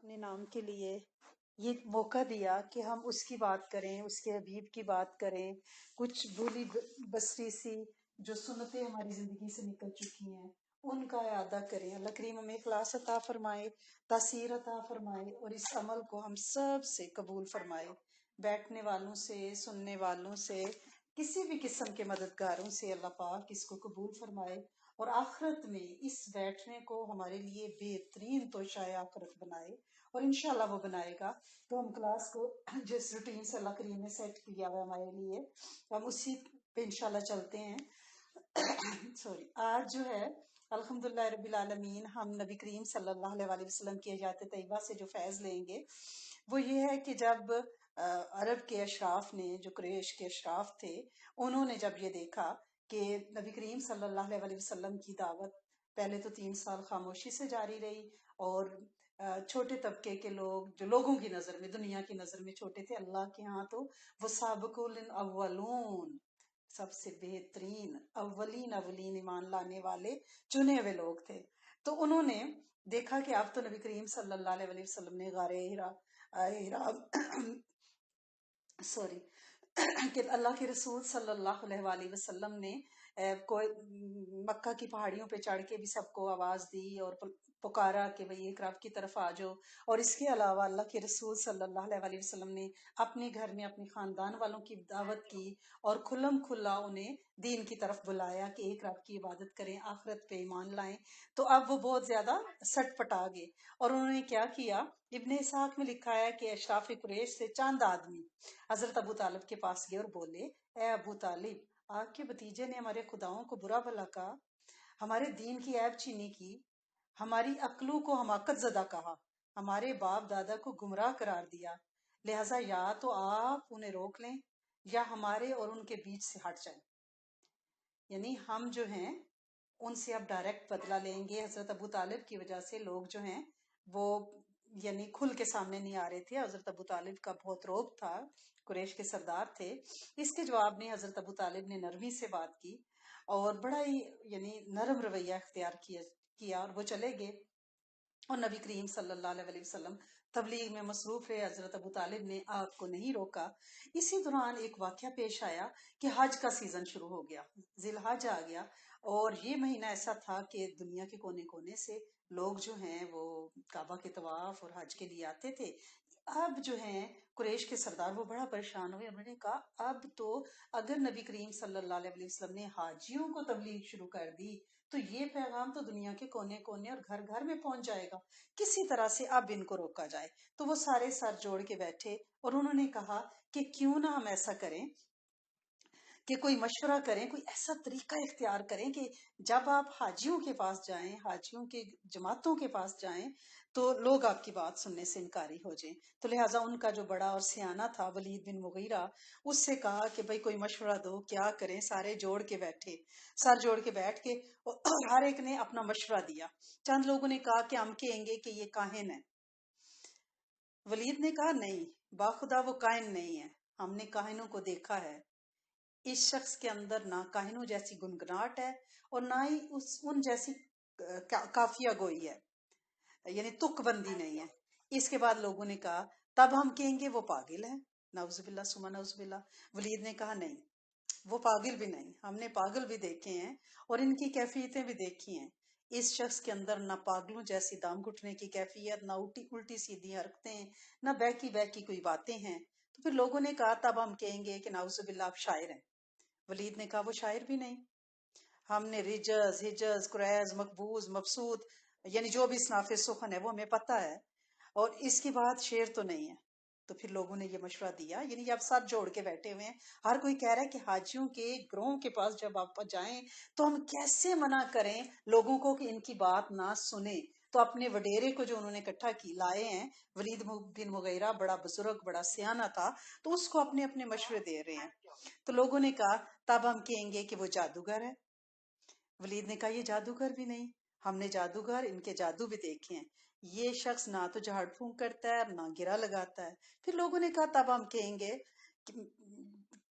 اپنے نام کے لیے یہ موقع دیا کہ ہم اس کی بات کریں، اس کے حبیب کی بات کریں، کچھ بھولی بسری سی جو سنتیں ہماری زندگی سے نکل چکی ہیں ان کا اعادہ کریں۔ اللہ کریم ہمیں اخلاص عطا فرمائے، تاثیر عطا فرمائے، اور اس عمل کو ہم سب سے قبول فرمائے، بیٹھنے والوں سے، سننے والوں سے، کسی بھی قسم کے مددگاروں سے اللہ پاک اس کو قبول فرمائے، اور آخرت میں اس بیٹھنے کو ہمارے لیے بہترین توشہ آخرت بنائے، اور انشاءاللہ وہ بنائے گا۔ تو ہم کلاس کو جس روٹین سے اللہ کریم نے سیٹ کیا ہوا ہمارے لیے ہم اسی پہ انشاءاللہ چلتے ہیں۔ سوری، آج جو ہے الحمدللہ رب العالمین ہم نبی کریم صلی اللہ علیہ وسلم کی حیات طیبہ سے جو فیض لیں گے وہ یہ ہے کہ جب عرب کے اشراف نے، جو قریش کے اشراف تھے، انہوں نے جب یہ دیکھا کہ نبی کریم صلی اللہ علیہ وسلم کی دعوت پہلے تو 3 سال خاموشی سے جاری رہی، اور چھوٹے طبقے کے لوگ جو لوگوں کی نظر میں، دنیا کی نظر میں چھوٹے تھے، اللہ کے ہاں تو وہ سابقون الاولون، سب سے بہترین اولین ایمان لانے والے چنے ہوئے لوگ تھے۔ تو انہوں نے دیکھا کہ اب تو نبی کریم صلی اللہ علیہ وسلم نے غار ہرا سوری کہ اللہ کے رسول صلی اللہ علیہ وآلہ وسلم نے کوئی مکہ کی پہاڑیوں پہ چڑھ کے بھی سب کو آواز دی اور پکارا کہ بھئی ایک رب کی طرف آ جاؤ، اور اس کے علاوہ اللہ کے رسول صلی اللہ علیہ وآلہ وسلم نے اپنے گھر میں اپنے خاندان والوں کی دعوت کی اور کھلم کھلا انہیں دین کی طرف بلایا کہ ایک رب کی عبادت کریں، آخرت پہ ایمان لائیں۔ تو اب وہ بہت زیادہ سٹ پٹا گئے، اور انہوں نے کیا کیا، ابن اسحاق میں لکھا ہے کہ اشراف قریش سے چند آدمی حضرت ابو طالب کے پاس گئے اور بولے، اے ابو طالب، آپ کے بھتیجے نے ہمارے خداؤں کو برا بھلا کہا، ہمارے دین کی عیب چینی کی، ہماری عقلوں کو حماقت زدہ کہا، ہمارے باپ دادا کو گمراہ قرار دیا، لہٰذا یا تو آپ انہیں روک لیں یا ہمارے اور ان کے بیچ سے ہٹ جائیں، یعنی ہم جو ہیں ان سے اب ڈائریکٹ بدلہ لیں گے۔ حضرت ابو طالب کی وجہ سے لوگ جو ہیں وہ یعنی کھل کے سامنے نہیں آ رہے تھے، حضرت ابو طالب کا بہت روب تھا، قریش کے سردار تھے۔ اس کے جواب میں حضرت ابو طالب نے نرمی سے بات کی اور بڑا ہی یعنی نرم رویہ اختیار کیا اور وہ چلے گئے، اور نبی کریم صلی اللہ علیہ وسلم تبلیغ میں مصروف رہے۔ حضرت ابو طالب نے آپ کو نہیں روکا۔ اسی دوران ایک واقعہ پیش آیا کہ حج کا سیزن شروع ہو گیا، ذی الحج آ گیا، اور یہ مہینہ ایسا تھا کہ دنیا کے کونے کونے سے لوگ جو ہیں وہ کعبہ کے طواف اور حج کے لیے آتے تھے۔ اب جو ہیں قریش کے سردار وہ بڑا پریشان ہوئے، انہوں نے کہا اب تو اگر نبی کریم صلی اللہ علیہ وسلم نے حاجیوں کو تبلیغ شروع کر دی تو یہ پیغام تو دنیا کے کونے کونے اور گھر گھر میں پہنچ جائے گا، کسی طرح سے اب ان کو روکا جائے۔ تو وہ سارے سر جوڑ کے بیٹھے اور انہوں نے کہا کہ کیوں نہ ہم ایسا کریں کہ کوئی مشورہ کریں، کوئی ایسا طریقہ اختیار کریں کہ جب آپ حاجیوں کے پاس جائیں، حاجیوں کے جماعتوں کے پاس جائیں تو لوگ آپ کی بات سننے سے انکاری ہو جائیں۔ تو لہٰذا ان کا جو بڑا اور سیانہ تھا ولید بن مغیرہ، اس سے کہا کہ بھئی کوئی مشورہ دو، کیا کریں؟ سارے جوڑ کے بیٹھے، سر جوڑ کے بیٹھ کے اور ہر ایک نے اپنا مشورہ دیا۔ چند لوگوں نے کہا کہ ہم کہیں گے کہ یہ کاہن ہے۔ ولید نے کہا نہیں، باخدا وہ کاہن نہیں ہے، ہم نے کاہنوں کو دیکھا ہے، اس شخص کے اندر نہ کاہنوں جیسی گنگناہٹ ہے اور نہ ہی ان جیسی کافیہ گوئی ہے، یعنی تک بندی نہیں ہے۔ اس کے بعد لوگوں نے کہا تب ہم کہیں گے وہ پاگل ہے، نعوذ باللہ ثم نعوذ باللہ۔ ولید نے کہا نہیں، وہ پاگل بھی نہیں، ہم نے پاگل بھی دیکھے ہیں اور ان کی کیفیتیں بھی دیکھی ہیں، اس شخص کے اندر نہ پاگلوں جیسی دام گھٹنے کی کیفیت، نہ الٹی سیدھی حرکتیں، نہ بہکی بہکی کوئی باتیں ہیں۔ تو پھر لوگوں نے کہا تب ہم کہیں گے کہ نعوذ باللہ آپ شاعر ہیں۔ ولید نے کہا وہ شاعر بھی نہیں، ہم نے رجز، حجز، قریز، مقبوض، مبسوط، یعنی جو بھی اصناف سخن ہے وہ ہمیں پتہ ہے، اور اس کی بات شعر تو نہیں ہے۔ تو پھر لوگوں نے یہ مشورہ دیا، یعنی اب سر جوڑ کے بیٹھے ہوئے ہیں، ہر کوئی کہہ رہا ہے کہ حاجیوں کے گروہوں کے پاس جب آپ جائیں تو ہم کیسے منع کریں لوگوں کو کہ ان کی بات نہ سنیں۔ تو اپنے وڈیرے کو جو انہوں نے اکٹھا کی لائے ہیں، ولید بن مغیرہ بڑا بزرگ، بڑا سیانہ تھا، تو اس کو اپنے اپنے مشورے دے رہے ہیں۔ تو لوگوں نے کہا تب ہم کہیں گے کہ وہ جادوگر ہے۔ ولید نے کہا یہ جادوگر بھی نہیں، ہم نے جادوگر ان کے جادو بھی دیکھے ہیں، یہ شخص نہ تو جھاڑ پھونک کرتا ہے نہ گرا لگاتا ہے۔ پھر لوگوں نے کہا تب ہم کہیں گے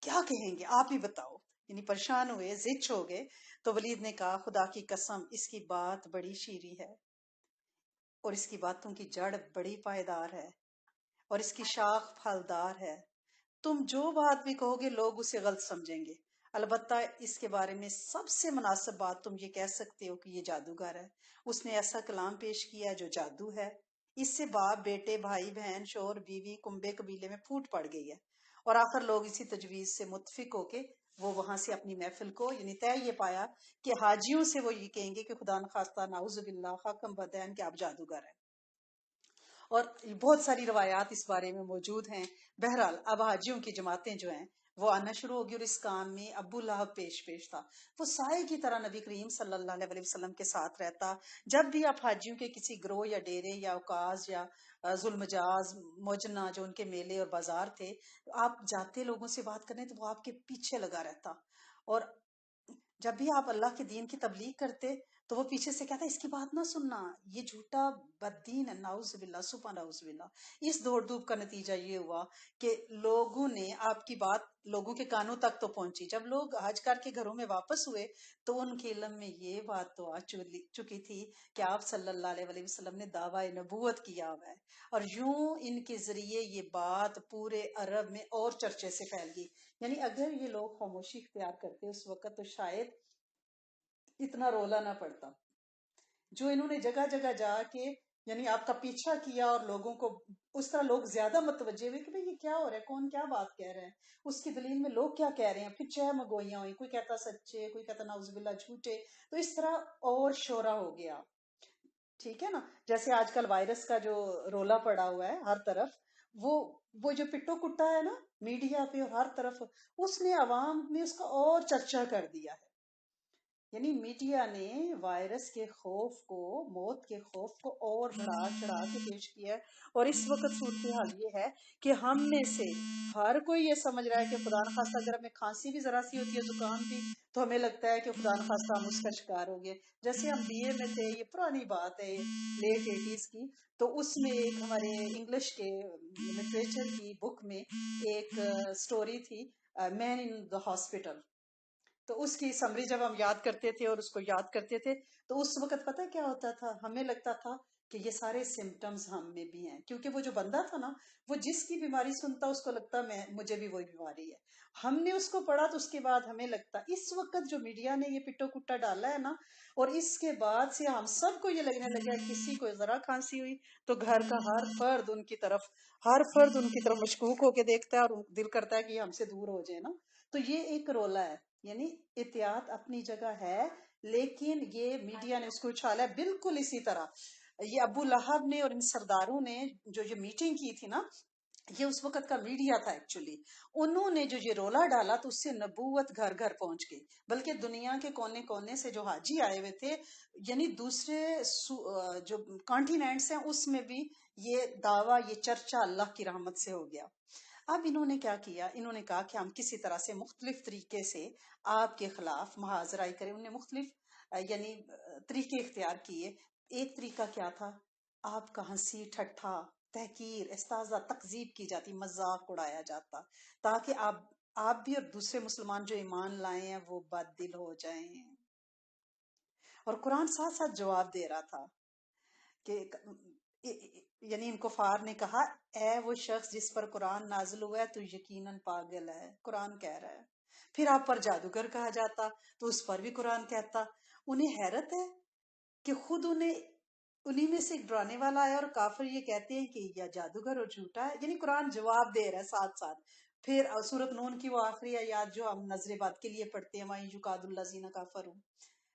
کیا کہیں گے آپ ہی بتاؤ، یعنی پریشان ہوئے، زچ ہو گئے۔ تو ولید نے کہا خدا کی قسم اس کی بات بڑی شیریں ہے، اور اس کی باتوں کی جڑ بڑی پائیدار ہے، اور اس کی شاخ پھلدار ہے۔ تم جو بات بھی کہو گے لوگ اسے غلط سمجھیں گے، البتہ اس کے بارے میں سب سے مناسب بات تم یہ کہہ سکتے ہو کہ یہ جادوگر ہے، اس نے ایسا کلام پیش کیا ہے جو جادو ہے۔ اس سے باپ بیٹے، بھائی بہن، شوہر بیوی، کنبے قبیلے میں پھوٹ پڑ گئی ہے، اور آخر لوگ اسی تجویز سے متفق ہو کے وہ وہاں سے اپنی محفل کو یعنی طے یہ پایا کہ حاجیوں سے وہ یہ کہیں گے کہ خدا نخواستہ نعوذ باللہ حکم بدین کہ آپ جادوگر ہیں، اور بہت ساری روایات اس بارے میں موجود ہیں۔ بہرحال اب حاجیوں کی جماعتیں جو ہیں وہ آنا شروع ہوگی، اور اس کام میں ابو لہب پیش تھا۔ وہ سائے کی طرح نبی کریم صلی اللہ علیہ وسلم کے ساتھ رہتا۔ جب بھی آپ حاجیوں کے کسی گروہ یا ڈیرے یا اوقاز یا ذوالمجاز موجنا جو ان کے میلے اور بازار تھے، آپ جاتے لوگوں سے بات کرنے تو وہ آپ کے پیچھے لگا رہتا، اور جب بھی آپ اللہ کے دین کی تبلیغ کرتے تو وہ پیچھے سے کہتا اس کی بات نہ سننا، یہ جھوٹا بددین ہے، نعوذ باللہ سبحان نعوذ باللہ۔ اس دوڑ دھوپ کا نتیجہ یہ ہوا کہ لوگوں نے آپ کی بات لوگوں کے کانوں تک تو پہنچی۔ جب لوگ حج کر کے گھروں میں واپس ہوئے تو ان کے علم میں یہ بات تو آ چکی تھی کہ آپ صلی اللہ علیہ وسلم نے دعویٰ نبوت کیا ہوا ہے، اور یوں ان کے ذریعے یہ بات پورے عرب میں اور چرچے سے پھیل گئی۔ یعنی اگر یہ لوگ خاموشی اختیار کرتے اس وقت تو شاید اتنا رولا نہ پڑتا۔ جو انہوں نے جگہ جگہ جا کے یعنی آپ کا پیچھا کیا، اور لوگوں کو اس طرح لوگ زیادہ متوجہ ہوئے کہ بھئی یہ کیا ہو رہا ہے، کون کیا بات کہہ رہے ہیں، اس کی دلیل میں لوگ کیا کہہ رہے ہیں، پھر چہ مگوئیاں ہوئی، کوئی کہتا سچے، کوئی کہتا نعوذ باللہ جھوٹے، تو اس طرح اور شورا ہو گیا۔ ٹھیک ہے نا، جیسے آج کل وائرس کا جو رولا پڑا ہوا ہے ہر طرف، وہ وہ جو پٹو کٹا ہے نا میڈیا پہ اور ہر طرف، اس نے عوام میں اس کا اور چرچا کر دیا ہے۔ یعنی میڈیا نے وائرس کے خوف کو، موت کے خوف کو اور بڑھا چڑھا کے پیش کیا ہے، اور اس وقت صورتحال یہ ہے کہ ہم میں سے ہر کوئی یہ سمجھ رہا ہے کہ خدا نخواستہ اگر ہمیں کھانسی بھی ذرا سی ہوتی ہے، زکام بھی، تو ہمیں لگتا ہے کہ خدا نخواستہ ہم اس کا شکار ہو گئے۔ جیسے ہم بی اے میں تھے، یہ پرانی بات ہے، لیٹ 80s کی، تو اس میں ایک ہمارے انگلش کے لٹریچر کی بک میں ایک سٹوری تھی، مین ان دا ہاسپٹل۔ تو اس کی سمری جب ہم یاد کرتے تھے اور اس کو یاد کرتے تھے تو اس وقت پتہ کیا ہوتا تھا، ہمیں لگتا تھا کہ یہ سارے سمٹمز ہم میں بھی ہیں، کیونکہ وہ جو بندہ تھا نا، وہ جس کی بیماری سنتا اس کو لگتا مجھے بھی وہی بیماری ہے۔ ہم نے اس کو پڑھا تو اس کے بعد ہمیں لگتا، اس وقت جو میڈیا نے یہ پٹو کٹا ڈالا ہے نا، اور اس کے بعد سے ہم سب کو یہ لگنے لگا ہے کسی کو ذرا کھانسی ہوئی تو گھر کا ہر فرد ان کی طرف مشکوک ہو کے دیکھتا ہے، اور دل کرتا ہے کہ یہ ہم سے دور ہو جائے نا۔ تو یہ ایک رولا ہے، یعنی احتیاط اپنی جگہ ہے، لیکن یہ میڈیا نے اس کو اچھالا ہے۔ بالکل اسی طرح یہ ابو لہب نے اور ان سرداروں نے جو یہ میٹنگ کی تھی نا، یہ اس وقت کا میڈیا تھا ایکچولی، انہوں نے جو یہ رولا ڈالا تو اس سے نبوت گھر گھر پہنچ گئی، بلکہ دنیا کے کونے کونے سے جو حاجی آئے ہوئے تھے، یعنی دوسرے جو کانٹیننٹس ہیں اس میں بھی یہ دعویٰ، یہ چرچا اللہ کی رحمت سے ہو گیا۔ اب انہوں نے کیا کیا، انہوں نے کہا کہ ہم کسی طرح سے مختلف طریقے سے آپ کے خلاف محاذرائی کریں۔ انہوں نے مختلف یعنی طریقے اختیار کیے۔ ایک طریقہ کیا تھا، آپ کا ہنسی ٹھٹھا، تحقیر، استہزاء، تکذیب کی جاتی، مذاق اڑایا جاتا، تاکہ آپ بھی اور دوسرے مسلمان جو ایمان لائے ہیں وہ بد دل ہو جائیں۔ اور قرآن ساتھ ساتھ جواب دے رہا تھا کہ یعنی ان کفار نے کہا اے وہ شخص جس پر قرآن نازل ہوا ہے تو یقیناً پاگل ہے، قرآن کہہ رہا ہے۔ پھر آپ پر جادوگر کہا جاتا تو اس پر بھی قرآن کہتا۔ انہیں حیرت ہے کہ خود انہی میں سے ایک ڈرانے والا ہے، اور کافر یہ کہتے ہیں کہ یا جادوگر اور جھوٹا ہے۔ یعنی قرآن جواب دے رہا ہے ساتھ ساتھ۔ پھر سورۃ نون کی وہ آخری آیات جو ہم نظر بد کے لیے پڑھتے ہیں، وَإِن يُكَادُ الَّذِينَ كَفَرُوا،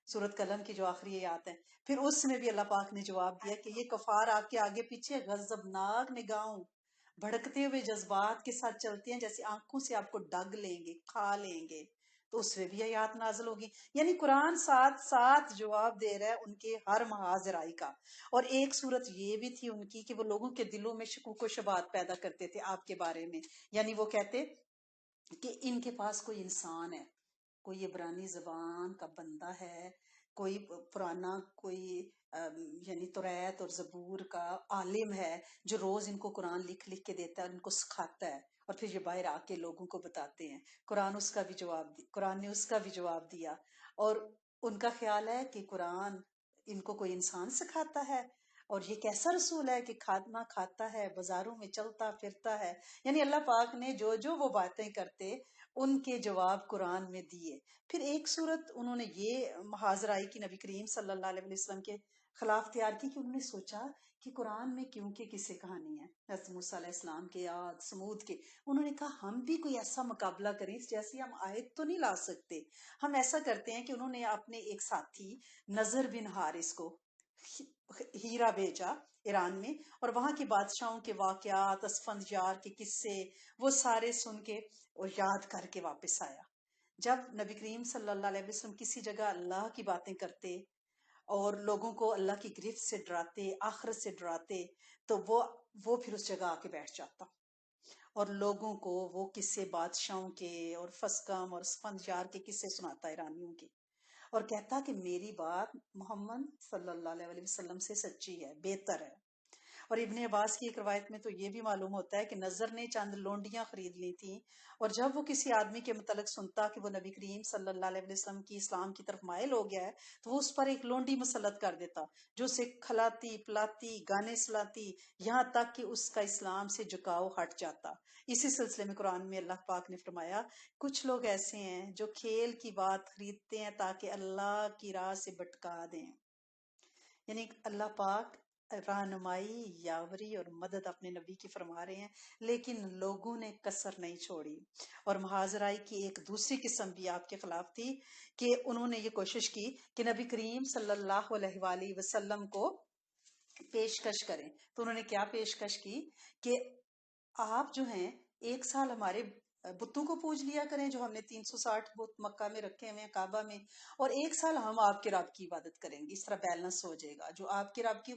سورۃ قلم کی جو آخری آیات ہے، پھر اس میں بھی اللہ پاک نے جواب دیا کہ یہ کفار آپ کے آگے پیچھے غضبناک نگاہوں، بھڑکتے ہوئے جذبات کے ساتھ چلتے ہیں، جیسے آنکھوں سے آپ کو ڈگ لیں گے، کھا لیں گے۔ تو اس میں بھی آیات نازل ہوگی۔ یعنی قرآن ساتھ ساتھ جواب دے رہا ہے ان کے ہر محاذرائی کا۔ اور ایک صورت یہ بھی تھی ان کی کہ وہ لوگوں کے دلوں میں شکوک و شبہات پیدا کرتے تھے آپ کے بارے میں، یعنی وہ کہتے کہ ان کے پاس کوئی انسان ہے، کوئی عبرانی زبان کا بندہ ہے، کوئی پرانا کوئی یعنی توریت اور زبور کا عالم ہے جو روز ان کو قرآن لکھ لکھ کے دیتا ہے اور ان کو سکھاتا ہے، اور پھر یہ باہر آ کے لوگوں کو بتاتے ہیں۔ قرآن نے اس کا بھی جواب دیا، اور ان کا خیال ہے کہ قرآن ان کو کوئی انسان سکھاتا ہے، اور یہ کیسا رسول ہے کہ کھانا کھاتا ہے، بازاروں میں چلتا پھرتا ہے. یعنی اللہ پاک نے جو جو وہ باتیں کرتے ان کے جواب قرآن میں دیے. پھر ایک صورت انہوں نے یہ محاذ آئی کہ نبی کریم صلی اللہ علیہ وسلم کے خلاف تیار کی کہ انہوں نے سوچا کہ قرآن میں کیونکہ قصے کہانی ہے حضرت موسیٰ علیہ السلام کے، عاد سمود کے. انہوں نے کہا ہم بھی کوئی ایسا مقابلہ کریں جیسے ہم آیت تو نہیں لا سکتے. ہم ایسا کرتے ہیں کہ انہوں نے اپنے ایک ساتھی نظر بن حارث کو ہیرا بھیجا ایران میں، اور وہاں کے بادشاہوں کے واقعات، اسفندیار کے قصے وہ سارے سن کے اور یاد کر کے واپس آیا. جب نبی کریم صلی اللہ علیہ وسلم کسی جگہ اللہ کی باتیں کرتے اور لوگوں کو اللہ کی گرفت سے ڈراتے، آخرت سے ڈراتے، تو وہ پھر اس جگہ آ کے بیٹھ جاتا اور لوگوں کو وہ قصے بادشاہوں کے اور فسکم اور اسفندیار کے قصے سناتا ایرانیوں کے، اور کہتا کہ میری بات محمد صلی اللہ علیہ وسلم سے سچی ہے، بہتر ہے. اور ابن عباس کی ایک روایت میں تو یہ بھی معلوم ہوتا ہے کہ نظر نے چند لونڈیاں خرید لی تھیں، اور جب وہ کسی آدمی کے متعلق سنتا کہ وہ نبی کریم صلی اللہ علیہ وسلم کی اسلام کی طرف مائل ہو گیا ہے تو وہ اس پر ایک لونڈی مسلط کر دیتا جو اسے کھلاتی پلاتی گانے سلاتی یہاں تک کہ اس کا اسلام سے جھکاؤ ہٹ جاتا. اسی سلسلے میں قرآن میں اللہ پاک نے فرمایا کچھ لوگ ایسے ہیں جو کھیل کی بات خریدتے ہیں تاکہ اللہ کی راہ سے بھٹکا دیں. یعنی اللہ پاک رہنمائی، یاوری اور مدد اپنے نبی کی فرما رہے ہیں، لیکن لوگوں نے کسر نہیں چھوڑی. اور محاذرائی کی ایک دوسری قسم بھی آپ کے خلاف تھی کہ انہوں نے یہ کوشش کی کہ نبی کریم صلی اللہ علیہ وآلہ وسلم کو پیشکش کریں. تو انہوں نے کیا پیشکش کی کہ آپ جو ہیں ایک سال ہمارے بتوں کو پوج لیا کریں جو ہم نے 360 بت مکہ میں رکھے ہوئے ہیں کعبہ میں، اور ایک سال ہم آپ کے رب کی عبادت کریں گے. اس طرح بیلنس ہو جائے گا. جو آپ کے رب کی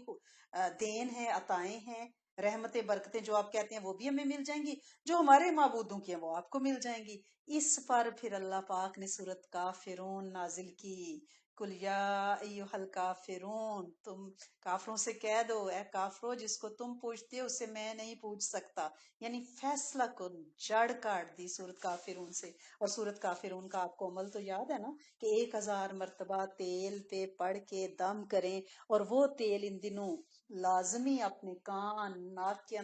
دین ہے، عطائیں ہیں، رحمتیں برکتیں جو آپ کہتے ہیں وہ بھی ہمیں مل جائیں گی، جو ہمارے معبودوں کی ہیں وہ آپ کو مل جائیں گی. اس پر پھر اللہ پاک نے سورت کافرون نازل کی. کل یا ایھا الکافرون، تم کافروں سے کہہ دو اے کافرو جس کو تم پوجتے ہو اسے میں نہیں پوج سکتا. یعنی فیصلہ کن جڑ کاٹ دی سورت کافرون سے. اور سورت کافرون کا آپ کو عمل تو یاد ہے نا کہ 1000 مرتبہ تیل پہ پڑھ کے دم کریں، اور وہ تیل ان دنوں لازمی اپنے کان، ناک کے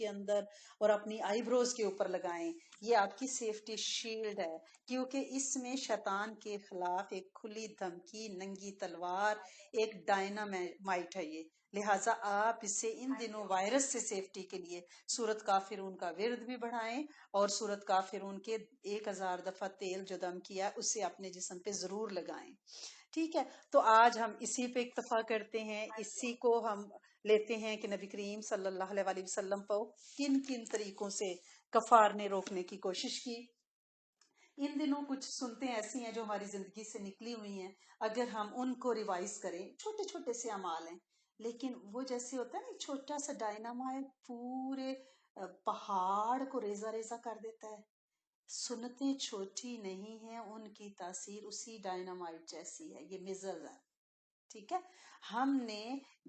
اندر اور اپنی آئی بروز کے اوپر لگائیں. یہ آپ کی سیفٹی شیلڈ ہے، کیونکہ اس میں شیطان کے خلاف ایک کھلی دھمکی، ننگی تلوار، ایک ڈائنامائٹ ہے یہ. لہٰذا آپ اسے ان دنوں وائرس سے سیفٹی کے لیے سورت کافرون کا ورد بھی بڑھائیں، اور سورت کافرون کے 1000 دفعہ تیل جو دم کیا اسے اپنے جسم پہ ضرور لگائیں. ٹھیک ہے، تو آج ہم اسی پہ اکتفا کرتے ہیں، اسی کو ہم لیتے ہیں کہ نبی کریم صلی اللہ علیہ وآلہ وسلم کو کن کن طریقوں سے کفار نے روکنے کی کوشش کی. ان دنوں کچھ سنتیں ایسی ہیں جو ہماری زندگی سے نکلی ہوئی ہیں، اگر ہم ان کو ریوائز کریں، چھوٹے چھوٹے سے اعمال ہیں لیکن وہ جیسے ہوتا ہے نا ایک چھوٹا سا ڈائنامائٹ پورے پہاڑ کو ریزہ ریزہ کر دیتا ہے. سنتیں چھوٹی نہیں ہیں، ان کی تاثیر اسی ڈائنامائٹ جیسی ہے. یہ میزل ہے. ٹھیک ہے، ہم نے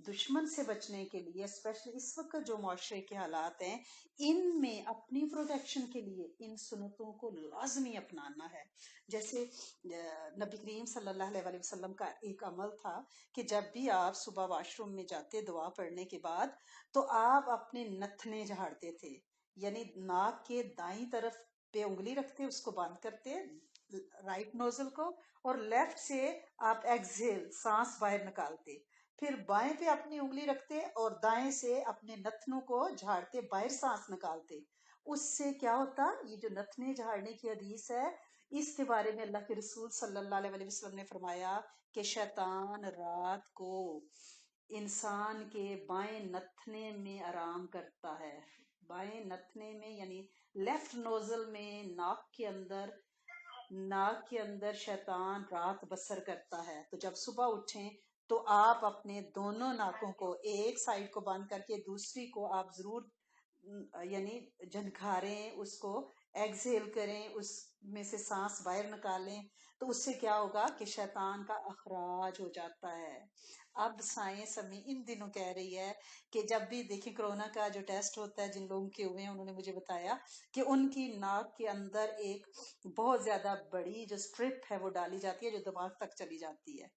دشمن سے بچنے کے لیے اسپیشلی اس وقت جو معاشرے کے حالات ہیں ان میں اپنی پروٹیکشن کے لیے ان سنتوں کو لازمی اپنانا ہے. جیسے نبی کریم صلی اللہ علیہ وآلہ وسلم کا ایک عمل تھا کہ جب بھی آپ صبح واش روم میں جاتے دعا پڑھنے کے بعد تو آپ اپنے نتھنے جھاڑتے تھے. یعنی ناک کے دائیں طرف پہ انگلی رکھتے، اس کو بند کرتے رائٹ نوزل کو، اور لیفٹ سے آپ ایکسہیل سانس باہر نکالتے، پھر بائیں پہ اپنی انگلی رکھتے اور دائیں سے اپنے نتنوں کو جھاڑتے، باہر سانس نکالتے. اس سے کیا ہوتا، یہ جو نتنے جھاڑنے کی حدیث ہے اس کے بارے میں اللہ کے رسول صلی اللہ علیہ وسلم نے فرمایا کہ شیطان رات کو انسان کے بائیں نتنے میں آرام کرتا ہے. بائیں نتنے میں یعنی لیفٹ نوزل میں ناک کے اندر شیطان رات بسر کرتا ہے. تو جب صبح اٹھیں تو آپ اپنے دونوں ناکوں کو ایک سائڈ کو بند کر کے دوسری کو آپ ضرور یعنی جھنکھاریں، اس کو ایکسہیل کریں، اس میں سے سانس باہر نکالیں. تو اس سے کیا ہوگا کہ شیطان کا اخراج ہو جاتا ہے. اب سائنس ہمیں ان دنوں کہہ رہی ہے کہ جب بھی دیکھیں کرونا کا جو ٹیسٹ ہوتا ہے جن لوگوں کے ہوئے ہیں انہوں نے مجھے بتایا کہ ان کی ناک کے اندر ایک بہت زیادہ بڑی جو سٹرپ ہے وہ ڈالی جاتی ہے جو دماغ تک چلی جاتی ہے،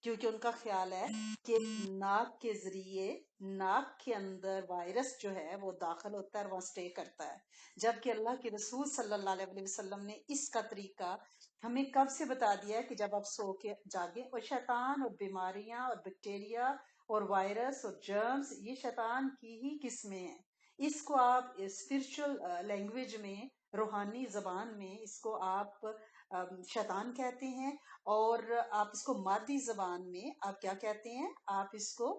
کیونکہ ان کا خیال ہے کہ ناک کے ذریعے ناک کے اندر وائرس جو ہے وہ داخل ہوتا ہے اور وہاں سٹے کرتا ہے، جبکہ اللہ کے رسول صلی اللہ علیہ وسلم نے اس کا طریقہ ہمیں کب سے بتا دیا ہے کہ جب آپ سو کے جاگیں، اور شیطان اور بیماریاں اور بیکٹیریا اور وائرس اور جرمز یہ شیطان کی ہی قسمیں ہیں۔ اس کو آپ اسپرچل لینگویج میں، روحانی زبان میں اس کو آپ شیطان کہتے ہیں، اور آپ اس کو مادی زبان میں آپ کیا کہتے ہیں؟ آپ اس کو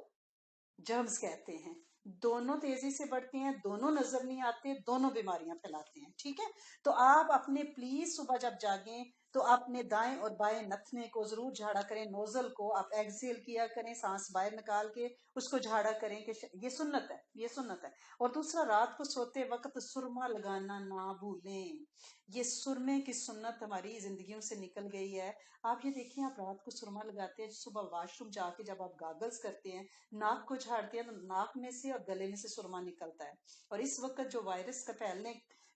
جرمز کہتے ہیں۔ دونوں تیزی سے بڑھتے ہیں، دونوں نظر نہیں آتے، دونوں بیماریاں پھیلاتے ہیں، ٹھیک ہے؟ تو آپ اپنے پلیز صبح جب جاگیں تو اپنے دائیں اور بائیں نتنے کو ضرور جھاڑا کریں، نوزل کو آپ ایکسیل کیا کریں، سانس باہر نکال کے اس کو جھاڑا کریں، کہ یہ سنت ہے، یہ سنت ہے۔ اور دوسرا، رات کو سوتے وقت سرما لگانا نہ بھولیں۔ یہ سرمے کی سنت ہماری زندگیوں سے نکل گئی ہے۔ آپ یہ دیکھیں، آپ رات کو سرما لگاتے ہیں، صبح واش روم جا کے جب آپ گاگلز کرتے ہیں، ناک کو جھاڑتے ہیں تو ناک میں سے اور گلے میں سے سرما نکلتا ہے۔ اور اس وقت جو وائرس کا پھیلنے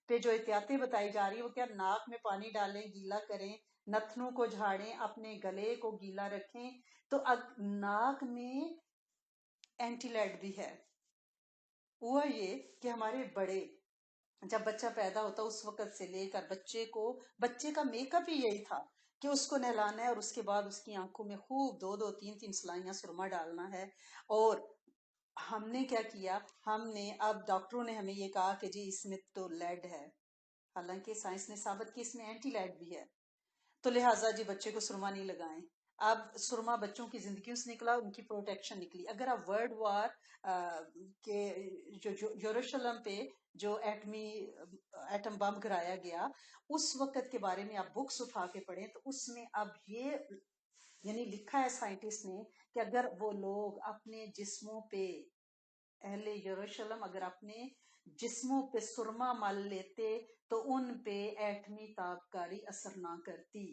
پہ جو احتیاطیں بتائی جا رہی ہے وہ کیا؟ ناک میں پانی ڈالیں، گیلا کریں، نتنوں کو جھاڑیں، اپنے گلے کو گیلا رکھیں۔ تو ناک میں اینٹی لائٹ بھی ہے۔ ہوا یہ کہ ہمارے بڑے، جب بچہ پیدا ہوتا اس وقت سے لے کر بچے کا میک اپ ہی یہی تھا کہ اس کو نہلانا ہے، اور اس کے بعد اس کی آنکھوں میں خوب 2-2 3-3 سلائیاں سرما ڈالنا ہے۔ اور ہم نے کیا کیا؟ ہم نے، اب ڈاکٹروں نے ہمیں یہ کہا کہ جی اس میں تو لیڈ ہے، حالانکہ سائنس نے ثابت کی اس میں اینٹی لیڈ بھی ہے، تو لہٰذا جی بچے کو سرما نہیں لگائیں۔ اب سرما بچوں کی زندگیوں سے نکلا، ان کی پروٹیکشن نکلی۔ اگر آپ ورلڈ وار کے جو یروشلم پہ جو ایٹم بم گرایا گیا اس وقت کے بارے میں آپ بکس اٹھا کے پڑھیں تو اس میں اب یہ یعنی لکھا ہے سائنٹسٹ نے کہ اگر وہ لوگ اپنے جسموں پہ، اہل یروشلم اگر اپنے جسموں پہ سرما مل لیتے تو ان پہ ایٹمی تابکاری اثر نہ کرتی۔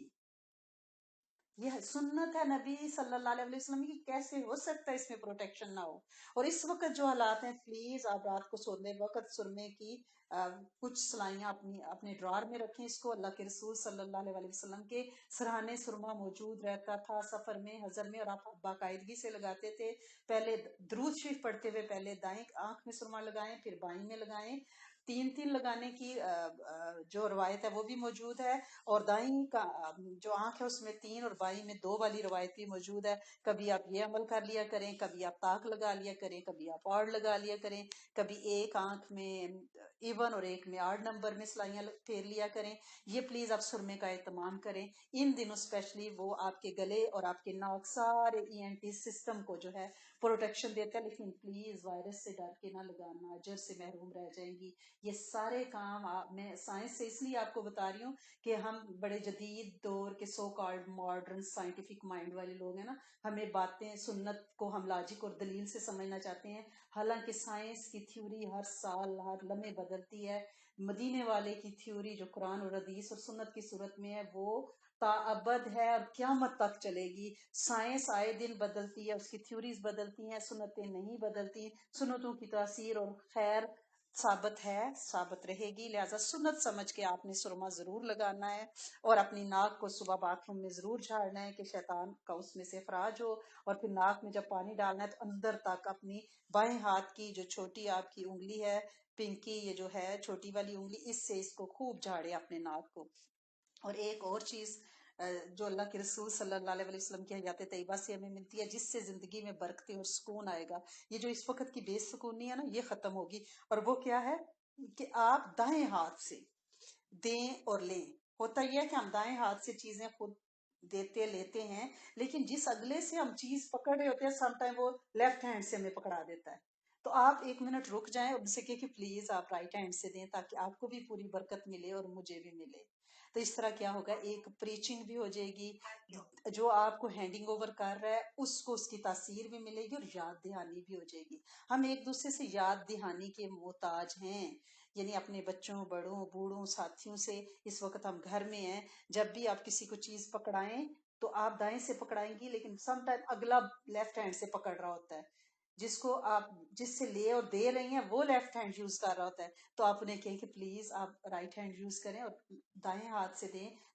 یہ سنت ہے نبی صلی اللہ علیہ وسلم کی، کیسے ہو سکتا ہے اس میں پروٹیکشن نہ ہو؟ اور اس وقت جو حالات ہیں، پلیز آپ رات کو سونے وقت سرمے کی کچھ سلائیاں اپنے ڈرار میں رکھیں۔ اس کو اللہ کے رسول صلی اللہ علیہ وسلم کے سرہانے سرما موجود رہتا تھا، سفر میں، حضر میں، اور آپ باقاعدگی سے لگاتے تھے۔ پہلے درود شریف پڑھتے ہوئے پہلے دائیں آنکھ میں سرما لگائیں، پھر بائیں میں لگائیں۔ 3 لگانے کی جو روایت ہے وہ بھی موجود ہے، اور دائیں کا جو آنکھ ہے اس میں 3 اور بائیں میں 2 والی روایت بھی موجود ہے۔ کبھی آپ یہ عمل کر لیا کریں، کبھی آپ تاک لگا لیا کریں، کبھی آپ آڑ لگا لیا کریں، کبھی ایک آنکھ میں ایون اور ایک میں آڑ نمبر میں سلائیاں پھیر لیا کریں۔ یہ پلیز آپ سرمے کا اہتمام کریں ان دنوں، اسپیشلی وہ آپ کے گلے اور آپ کے ناک سارے ENT سسٹم کو جو ہے پروٹیکشن دیتا ہے۔ لیکن پلیز وائرس سے ڈر کے نہ لگانا، اجر سے محروم رہ جائیں گی۔ یہ سارے کام میں سائنس سے اس لیے آپ کو بتا رہی ہوں کہ ہم بڑے جدید دور کے so called modern scientific mind والے لوگ ہیں نا، ہمیں باتیں سنت کو ہم لاجک اور دلیل سے سمجھنا چاہتے ہیں، حالانکہ سائنس کی تھیوری ہر سال ہر لمحے بدلتی ہے۔ مدینے والے کی تھیوری جو قرآن اور حدیث اور سنت کی صورت میں ہے وہ تاابد ہے اور قیامت تک چلے گی۔ سائنس آئے دن بدلتی ہے، اس کی تھیوریز بدلتی ہیں، سنتیں نہیں بدلتی۔ سنتوں کی تاثیر اور خیر ثابت ہے، ثابت رہے گی، لہٰذا سنت سمجھ کے آپ نے سرما ضرور لگانا ہے، اور اپنی ناک کو صبح باتھ روم میں ضرور جھاڑنا ہے کہ شیطان کا اس میں سے اخراج ہو۔ اور پھر ناک میں جب پانی ڈالنا ہے تو اندر تک اپنی بائیں ہاتھ کی جو چھوٹی آپ کی انگلی ہے، پنکی، یہ جو ہے چھوٹی والی انگلی، اس سے اس کو خوب جھاڑے اپنے ناک کو۔ اور ایک اور چیز جو اللہ کے رسول صلی اللہ علیہ وسلم کی حیات طیبہ سے ہمیں ملتی ہے، جس سے زندگی میں برکتیں اور سکون آئے گا، یہ جو اس وقت کی بے سکونی ہے نا، یہ ختم ہوگی۔ اور وہ کیا ہے کہ آپ دائیں ہاتھ سے دیں اور لیں۔ ہوتا یہ ہے کہ ہم دائیں ہاتھ سے چیزیں خود دیتے لیتے ہیں، لیکن جس اگلے سے ہم چیز پکڑ رہے ہوتے ہیں سم ٹائم وہ لیفٹ ہینڈ سے ہمیں پکڑا دیتا ہے، تو آپ 1 منٹ رک جائیں اور ان سے کہیں کہ پلیز آپ رائٹ ہینڈ سے دیں تاکہ آپ کو بھی پوری برکت ملے اور مجھے بھی ملے۔ تو اس طرح کیا ہوگا، ایک پریچنگ بھی ہو جائے گی، جو آپ کو ہینڈنگ اوور کر رہا ہے اس کو اس کی تاثیر بھی ملے گی، اور یاد دہانی بھی ہو جائے گی۔ ہم ایک دوسرے سے یاد دہانی کے محتاج ہیں، یعنی اپنے بچوں، بڑوں، بوڑھوں، ساتھیوں سے۔ اس وقت ہم گھر میں ہیں، جب بھی آپ کسی کو چیز پکڑائیں تو آپ دائیں سے پکڑائیں گی، لیکن سم ٹائم اگلا لیفٹ ہینڈ سے پکڑ رہا ہوتا ہے، جس کو آپ جس سے لے اور دے رہی ہیں وہ لیفٹ ہینڈ یوز کر رہا ہوتا ہے، تو آپ انہیں کہیں کہ پلیز آپ رائٹ ہینڈ یوز کریں اور دائیں ہاتھ سے دیں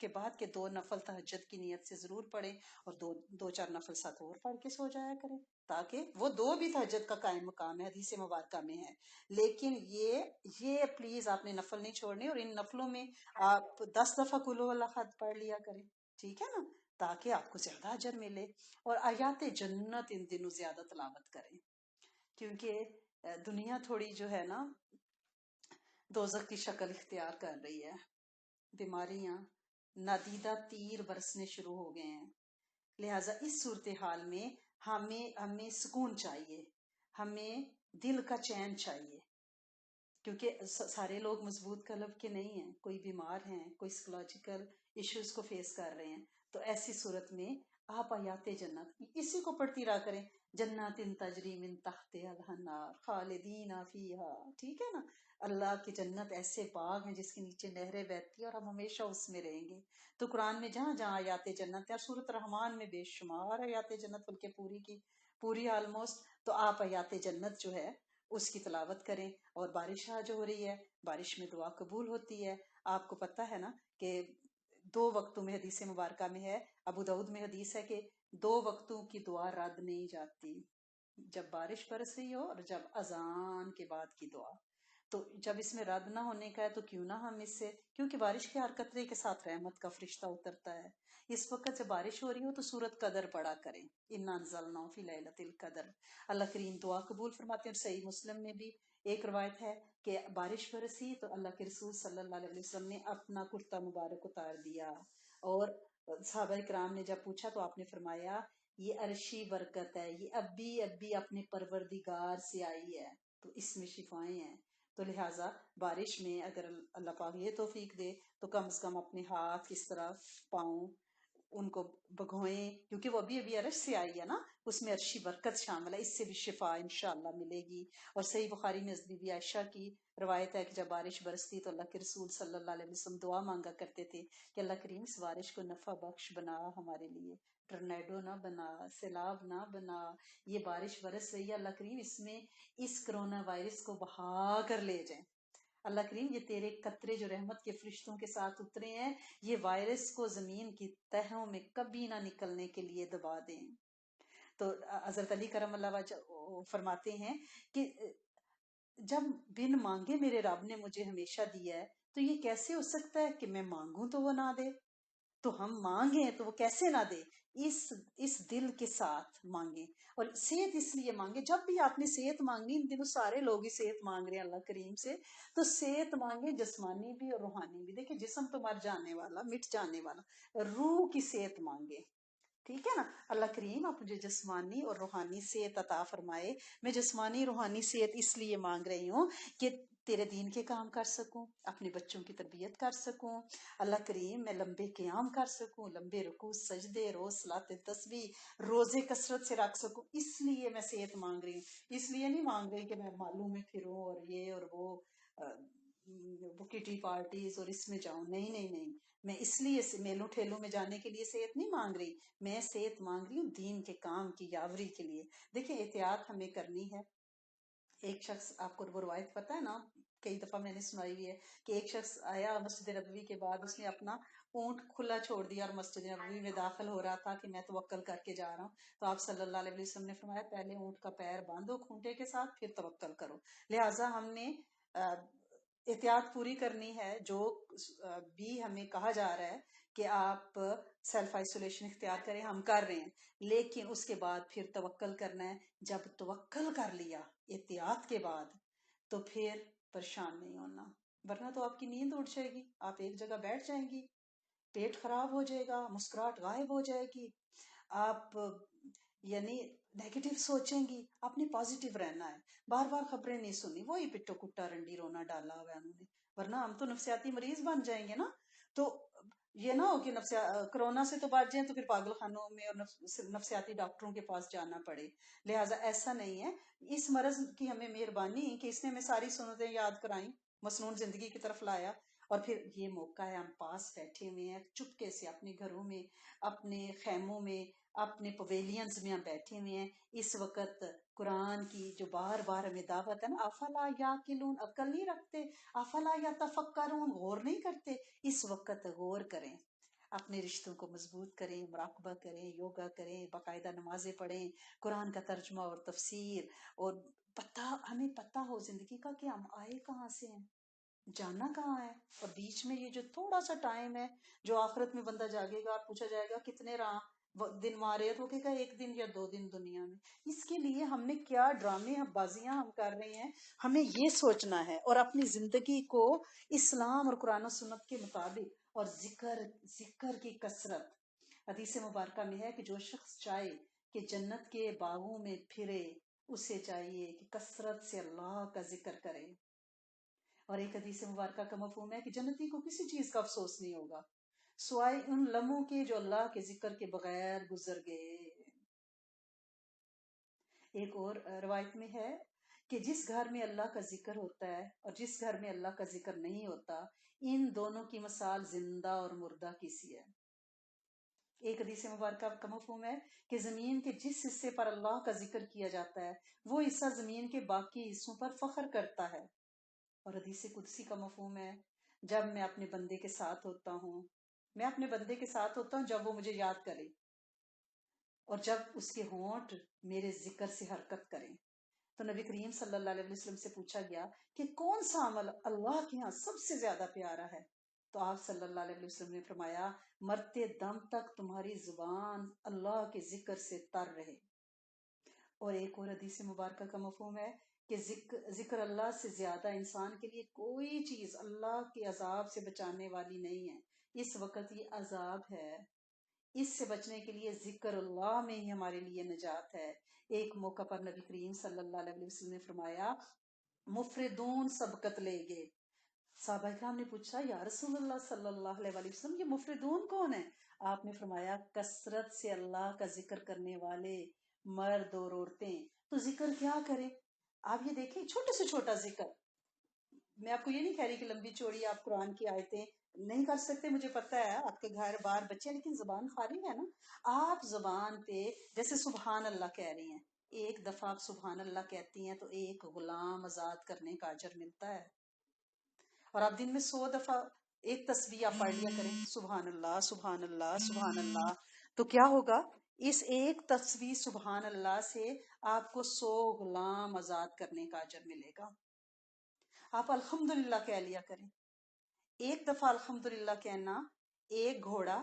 کے بعد کہ 2 نفل تہجد کی نیت سے ضرور پڑھیں، اور دو چار نفل ساتھ اور پڑھ کے سو جایا کریں، تاکہ وہ 2 بھی تہجد کا قائم مقام ہے، حدیث مبارکہ میں ہے۔ لیکن یہ پلیز آپ نے نفل نہیں چھوڑنے، اور ان نفلوں میں آپ 10 دفعہ قل هو اللہ احد پڑھ لیا کریں، ٹھیک ہے نا، تاکہ آپ کو زیادہ اجر ملے۔ اور آیات جنت ان دنوں زیادہ تلاوت کریں، کیونکہ دنیا تھوڑی جو ہے نا دوزخ کی شکل اختیار کر رہی ہے، بیماریاں، نادیدہ تیر برسنے شروع ہو گئے ہیں۔ لہٰذا اس صورتحال میں ہمیں سکون چاہیے، ہمیں دل کا چین چاہیے، کیونکہ سارے لوگ مضبوط قلب کے نہیں ہیں، کوئی بیمار ہیں، کوئی سائیکولوجیکل ایشوز کو فیس کر رہے ہیں۔ تو ایسی صورت میں آپ آیات جنت اسی کو پڑھتی رہا کریں، جنات تجری من تحتها الانہار خالدین فیہا، ٹھیک ہے نا، اللہ کی جنت ایسے باغ ہیں جس کے نیچے نہریں بہتی ہیں، اور ہم ہمیشہ اس میں رہیں گے۔ تو قرآن میں جہاں جہاں آیات جنت ہے، سورۃ رحمان میں بے شمار آیات جنت، بلکہ پوری کی پوری آلموسٹ، تو آپ آیات جنت جو ہے اس کی تلاوت کریں۔ اور بارش جو ہو رہی ہے، بارش میں دعا قبول ہوتی ہے۔ آپ کو پتہ ہے نا کہ 2 وقتوں میں حدیث مبارکہ میں ہے، ابو داؤد میں حدیث ہے کہ 2 وقتوں کی دعا رد نہیں جاتی، جب بارش برس رہی ہو اور جب اذان کے بعد کی دعا۔ تو جب اس میں رد نہ ہونے کا ہے تو کیوں نہ ہم اس سے، کیونکہ بارش کے ہر قطرے کے ساتھ رحمت کا فرشتہ اترتا ہے۔ اس وقت جب بارش ہو رہی ہو تو سورۃ قدر پڑھا کریں، انا انزلناہ فی لیلۃ القدر، اللہ کریم دعا قبول فرماتے ہیں۔ اور صحیح مسلم میں بھی ایک روایت ہے کہ بارش برسی تو اللہ کے رسول صلی اللہ علیہ وسلم نے اپنا کرتا مبارک اتار دیا، اور صحابہ کرام نے جب پوچھا تو آپ نے فرمایا یہ عرشی برکت ہے، یہ ابھی اپنے پروردگار سے آئی ہے، تو اس میں شفائیں ہیں۔ تو لہٰذا بارش میں اگر اللہ پاک یہ توفیق دے تو کم از کم اپنے ہاتھ کس طرح، پاؤں، ان کو بھگوئیں، کیونکہ وہ ابھی عرش سے آئی ہے نا، اس میں عرشی برکت شامل ہے، اس سے بھی شفا انشاءاللہ ملے گی۔ اور صحیح بخاری میں بی بی عائشہ کی روایت ہے کہ جب بارش برستی تو اللہ کے رسول صلی اللہ علیہ وسلم دعا مانگا کرتے تھے کہ اللہ کریم اس بارش کو نفع بخش بنا ہمارے لیے، ٹرنیڈو نہ بنا، سیلاب نہ بنا، یہ بارش برس رہی ہے اللہ کریم اس میں اس کرونا وائرس کو بہا کر لے جائیں، اللہ کریم یہ تیرے قطرے جو رحمت کے فرشتوں کے ساتھ اترے ہیں، یہ وائرس کو زمین کی تہوں میں کبھی نہ نکلنے کے لیے دبا دیں۔ تو حضرت علی کرم اللہ وجہ فرماتے ہیں کہ جب بن مانگے میرے رب نے مجھے ہمیشہ دیا ہے، تو یہ کیسے ہو سکتا ہے کہ میں مانگوں تو وہ نہ دے؟ تو ہم مانگیں تو وہ کیسے نہ دے؟ اس دل کے ساتھ مانگیں، اور صحت اس لیے مانگیں، جب بھی آپ نے صحت مانگی، ان دنوں سارے لوگ ہی صحت مانگ رہے ہیں اللہ کریم سے، تو صحت مانگیں، جسمانی بھی اور روحانی بھی۔ دیکھیں جسم تو مر جانے والا، مٹ جانے والا، روح کی صحت مانگے، ٹھیک ہے نا۔ اللہ کریم آپ مجھے جسمانی اور روحانی صحت عطا فرمائے۔ میں جسمانی روحانی صحت اس لیے مانگ رہی ہوں کہ تیرے دین کے کام کر سکوں، اپنے بچوں کی تربیت کر سکوں، اللہ کریم میں لمبے قیام کر سکوں، لمبے رکوع سجدے، روز صلاۃ تسبیح، روزے کثرت سے رکھ سکوں، اس لیے میں صحت مانگ رہی ہوں۔ اس لیے نہیں مانگ رہی کہ میں معلوم میں پھروں اور یہ اور وہ کٹی پارٹیز اور اس میں جاؤں، نہیں نہیں نہیں، میں اس لیے میلوں ٹھیلوں میں جانے کے لیے صحت نہیں مانگ رہی، میں صحت مانگ رہی ہوں دین کے کام کی یاوری کے لیے۔ دیکھیں احتیاط ہمیں کرنی ہے۔ ایک شخص، آپ کو وہ روایت پتہ ہے نا، کئی دفعہ میں نے سنائی ہوئی ہے کہ ایک شخص آیا مسجد نبوی کے بعد، اس نے اپنا اونٹ کھلا چھوڑ دیا اور مسجد نبوی میں داخل ہو رہا تھا کہ میں توکل کر کے جا رہا ہوں، تو آپ صلی اللہ علیہ وسلم نے فرمایا پہلے اونٹ کا پیر باندھو کھونٹے کے ساتھ، پھر توکل کرو۔ لہٰذا ہم نے احتیاط پوری کرنی ہے، جو بھی ہمیں کہا جا رہا ہے کہ آپ سیلف آئسولیشن اختیار کریں، ہم کر رہے ہیں، لیکن اس کے بعد پھر توکل کرنا ہے۔ جب توکل کر لیا احتیاط کے بعد تو پھر پریشان نہیں ہونا، ورنہ تو آپ کی نیند اٹھ جائے گی، آپ ایک جگہ بیٹھ جائیں گی، پیٹ خراب ہو جائے گا، مسکراہٹ غائب ہو جائے گی، آپ یعنی نیگیٹو سوچیں گی۔ آپ نے پازیٹیو رہنا ہے، بار بار خبریں نہیں سنی، وہی پٹو کٹا رنڈی رونا ڈالا ہوا ہے انہوں نے، ورنہ ہم تو نفسیاتی مریض بن جائیں گے نا۔ تو یہ نہ ہو کہ کرونا سے تو بچ جائیں تو پھر پاگل خانوں میں اور نفسیاتی ڈاکٹروں کے پاس جانا پڑے، لہٰذا ایسا نہیں ہے۔ اس مرض کی ہمیں مہربانی کہ اس نے ہمیں ساری سنتیں یاد کرائیں، مسنون زندگی کی طرف لایا، اور پھر یہ موقع ہے، ہم پاس بیٹھے ہوئے ہیں چپکے سے اپنے گھروں میں، اپنے خیموں میں، اپنے پویلینز میں ہم بیٹھے ہوئے ہیں، اس وقت قرآن کی جو بار بار ہمیں دعوت ہے نا، افلا یاقلون، عقل نہیں رکھتے، افلا یتفکرون، غور نہیں کرتے، اس وقت غور کریں۔ اپنے رشتوں کو مضبوط کریں، مراقبہ کریں، یوگا کریں، باقاعدہ نمازیں پڑھیں، قرآن کا ترجمہ اور تفسیر، اور ہمیں پتہ ہو زندگی کا کہ ہم آئے کہاں سے ہیں، جانا کہاں ہے، اور بیچ میں یہ جو تھوڑا سا ٹائم ہے جو آخرت میں بندہ جاگے گا، پوچھا جائے گا کتنے دن مارے، تو کہے گا 1 دن یا 2 دن دنیا میں۔ اس کے لیے ہم نے کیا ڈرامے بازیاں ہم کر رہے ہیں، ہمیں یہ سوچنا ہے اور اپنی زندگی کو اسلام اور قرآن و سنت کے مطابق، اور ذکر کی کثرت۔ حدیث مبارکہ میں ہے کہ جو شخص چاہے کہ جنت کے باغوں میں پھرے، اسے چاہیے کہ کثرت سے اللہ کا ذکر کرے۔ اور ایک حدیث مبارکہ کا مفہوم ہے کہ جنتی کو کسی چیز کا افسوس نہیں ہوگا سوائے ان لمحوں کے جو اللہ کے ذکر کے بغیر گزر گئے۔ ایک اور روایت میں ہے کہ جس گھر میں اللہ کا ذکر ہوتا ہے اور جس گھر میں اللہ کا ذکر نہیں ہوتا، ان دونوں کی مثال زندہ اور مردہ کی سی ہے۔ ایک حدیث مبارکہ کا مفہوم ہے کہ زمین کے جس حصے پر اللہ کا ذکر کیا جاتا ہے، وہ حصہ زمین کے باقی حصوں پر فخر کرتا ہے۔ اور حدیث قدسی کا مفہوم ہے، جب میں اپنے بندے کے ساتھ ہوتا ہوں، میں اپنے بندے کے ساتھ ہوتا ہوں جب وہ مجھے یاد کرے، اور جب اس کے ہونٹ میرے ذکر سے حرکت کریں۔ تو نبی کریم صلی اللہ علیہ وسلم سے پوچھا گیا کہ کون سا عمل اللہ کے ہاں سب سے زیادہ پیارا ہے؟ تو آپ صلی اللہ علیہ وسلم نے فرمایا، مرتے دم تک تمہاری زبان اللہ کے ذکر سے تر رہے۔ اور ایک اور حدیث مبارکہ کا مفہوم ہے کہ ذکر اللہ سے زیادہ انسان کے لیے کوئی چیز اللہ کے عذاب سے بچانے والی نہیں ہے۔ اس وقت یہ عذاب ہے، اس سے بچنے کے لیے ذکر اللہ میں ہی ہمارے لیے نجات ہے۔ ایک موقع پر نبی کریم صلی اللہ علیہ وسلم نے فرمایا، مفردون سبقت لے گے۔ صحابہ کرام نے پوچھا، یا رسول اللہ صلی اللہ علیہ وسلم، یہ مفردون کون ہیں؟ آپ نے فرمایا، کثرت سے اللہ کا ذکر کرنے والے مرد اور عورتیں۔ تو ذکر کیا کریں؟ آپ یہ دیکھیں، چھوٹے سے چھوٹا ذکر۔ میں آپ کو یہ نہیں کہہ رہی کہ لمبی چوڑی آپ قرآن کی آیتیں نہیں کر سکتے، مجھے پتہ ہے آپ کے گھر بار بچے، لیکن زبان خارج ہے نا، آپ زبان پہ جیسے سبحان اللہ کہہ رہی ہیں، ایک دفعہ آپ سبحان اللہ کہتی ہیں تو ایک غلام آزاد کرنے کا اجر ملتا ہے۔ اور آپ دن میں 100 دفعہ ایک تسبیح آپ پڑھ لیا کریں، سبحان اللہ سبحان اللہ سبحان اللہ، تو کیا ہوگا؟ اس ایک تسبیح سبحان اللہ سے آپ کو 100 غلام آزاد کرنے کا اجر ملے گا۔ آپ الحمدللہ کہہ لیا کریں، ایک دفعہ الحمدللہ کہنا ایک گھوڑا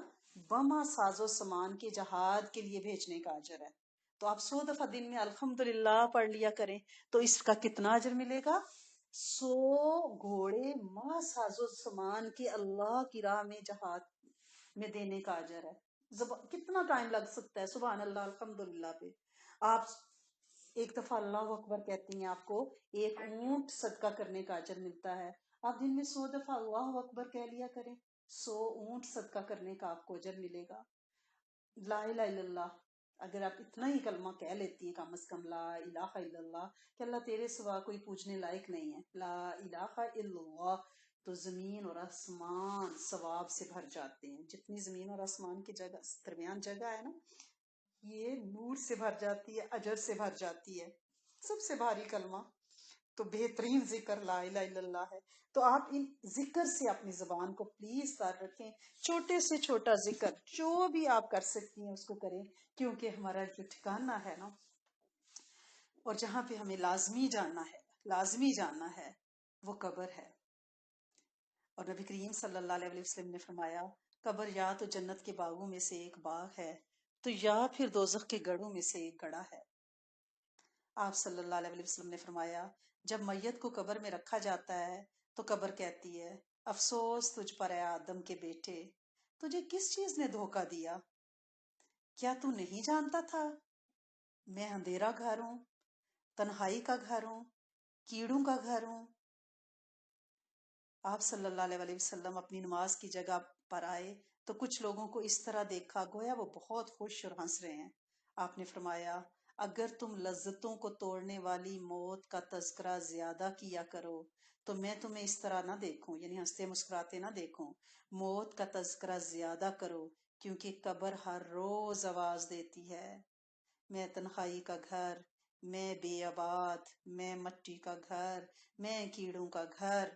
بما ساز و سامان کے جہاد کے لیے بھیجنے کا اجر ہے۔ تو آپ 100 دفعہ دن میں الحمدللہ پڑھ لیا کریں تو اس کا کتنا اجر ملے گا؟ 100 گھوڑے ما ساز و سامان کے اللہ کی راہ میں جہاد میں دینے کا اجر ہے۔ کتنا ٹائم لگ سکتا ہے سبحان اللہ الحمدللہ پہ؟ آپ ایک دفعہ اللہ اکبر کہتی ہیں، آپ کو ایک اونٹ صدقہ کرنے کا اجر ملتا ہے۔ آپ دن میں 100 دفعہ اللہ اکبر کہہ لیا کریں، 100 اونٹ صدقہ کرنے کا آپ کو اجر ملے گا۔ لا الہ الا اللہ، اگر آپ اتنا ہی کلمہ کہہ لیتی ہیں کم از کم، لا الہ الا اللہ، کہ اللہ تیرے سوا کوئی پوجنے لائق نہیں ہے، لا الہ الا اللہ، تو زمین اور آسمان ثواب سے بھر جاتے ہیں۔ جتنی زمین اور آسمان کی جگہ درمیان جگہ ہے نا، یہ نور سے بھر جاتی ہے، اجر سے بھر جاتی ہے۔ سب سے بھاری کلمہ تو بہترین ذکر لا الہ الا اللہ ہے۔ تو آپ ان ذکر سے اپنی زبان کو پلیز تار رکھیں، چھوٹے سے چھوٹا ذکر جو بھی آپ کر سکتی ہیں اس کو کریں، کیونکہ ہمارا جو ٹھکانہ ہے نا، اور جہاں پہ ہمیں لازمی جانا ہے وہ قبر ہے۔ اور نبی کریم صلی اللہ علیہ وسلم نے فرمایا، قبر یا تو جنت کے باغوں میں سے ایک باغ ہے، تو یا پھر دوزخ کے گڑھوں میں سے ایک گڑھا ہے۔ آپ صلی اللہ علیہ وسلم نے فرمایا، جب میت کو قبر میں رکھا جاتا ہے تو قبر کہتی ہے، افسوس تجھ پر اے آدم کے بیٹے، تجھے کس چیز نے دھوکہ دیا؟ کیا تو نہیں جانتا تھا میں اندھیرا گھر ہوں، تنہائی کا گھر ہوں، کیڑوں کا گھر ہوں؟ آپ صلی اللہ علیہ وسلم اپنی نماز کی جگہ پر آئے تو کچھ لوگوں کو اس طرح دیکھا گویا وہ بہت خوش اور ہنس رہے ہیں۔ آپ نے فرمایا، اگر تم لذتوں کو توڑنے والی موت کا تذکرہ زیادہ کیا کرو تو میں تمہیں اس طرح نہ دیکھوں، یعنی ہنستے مسکراتے نہ دیکھوں۔ موت کا تذکرہ زیادہ کرو، کیونکہ قبر ہر روز آواز دیتی ہے، میں تنہائی کا گھر، میں بے آباد، میں مٹی کا گھر، میں کیڑوں کا گھر۔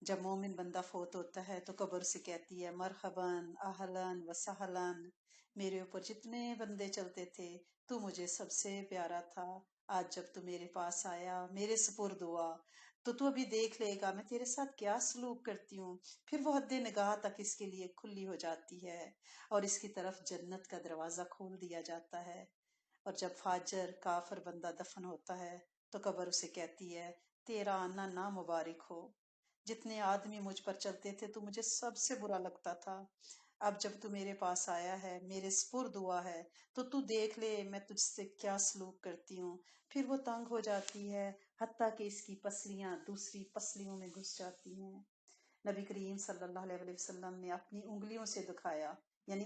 جب مومن بندہ فوت ہوتا ہے تو قبر سے کہتی ہے مرحباً اہلاً و سہلاً، میرے اوپر جتنے بندے چلتے تھے تو مجھے سب سے پیارا تھا، آج جب تو میرے پاس آیا میرے سپرد ہوا تو ابھی دیکھ لے گا میں تیرے ساتھ کیا سلوک کرتی ہوں۔ پھر وہ حد نگاہ تک اس کے لیے کھلی ہو جاتی ہے اور اس کی طرف جنت کا دروازہ کھول دیا جاتا ہے۔ اور جب فاجر کافر بندہ دفن ہوتا ہے تو قبر اسے کہتی ہے تیرا آنا نامبارک ہو، جتنے آدمی مجھ پر چلتے تھے تو مجھے سب سے برا لگتا تھا، اب جب تو میرے پاس آیا ہے میرے سپرد ہوا ہے تو دیکھ لے میں تجھ سے کیا سلوک کرتی ہوں۔ پھر وہ تنگ ہو جاتی ہے حتیٰ کہ اس کی پسلیاں دوسری پسلیوں میں گھس جاتی ہیں۔ نبی کریم صلی اللہ علیہ وسلم نے اپنی انگلیوں سے دکھایا، یعنی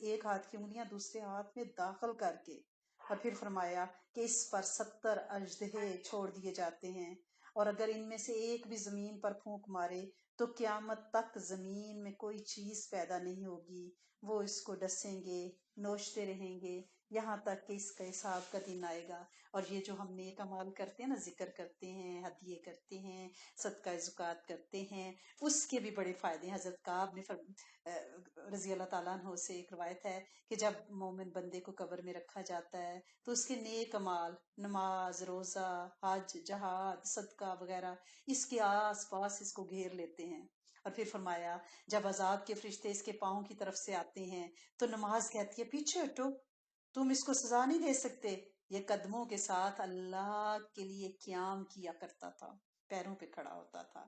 ایک ہاتھ کی انگلیاں دوسرے ہاتھ میں داخل کر کے، اور پھر فرمایا کہ اس پر 70 اژدہے چھوڑ دیے جاتے ہیں، اور اگر ان میں سے ایک بھی زمین پر پھونک مارے تو قیامت تک زمین میں کوئی چیز پیدا نہیں ہوگی، وہ اس کو ڈسیں گے، نوچتے رہیں گے یہاں تک کہ اس کا حساب کا دن آئے گا۔ اور یہ جو ہم نیک اعمال کرتے ہیں نا، ذکر کرتے ہیں، ہدیے کرتے ہیں، صدقہ زکوٰۃ کرتے ہیں، اس کے بھی بڑے فائدے ہیں۔ حضرت کعب نے رضی اللہ تعالیٰ عنہ سے ایک روایت ہے کہ جب مومن بندے کو قبر میں رکھا جاتا ہے تو اس کے نیک اعمال، نماز، روزہ، حج، جہاد، صدقہ وغیرہ اس کے آس پاس اس کو گھیر لیتے ہیں۔ اور پھر فرمایا جب عذاب کے فرشتے اس کے پاؤں کی طرف سے آتے ہیں تو نماز کہتی ہے پیچھے ہٹو، تم اس کو سزا نہیں دے سکتے۔ یہ قدموں کے ساتھ اللہ کے لیے قیام کیا کرتا تھا، پیروں پہ کھڑا ہوتا تھا۔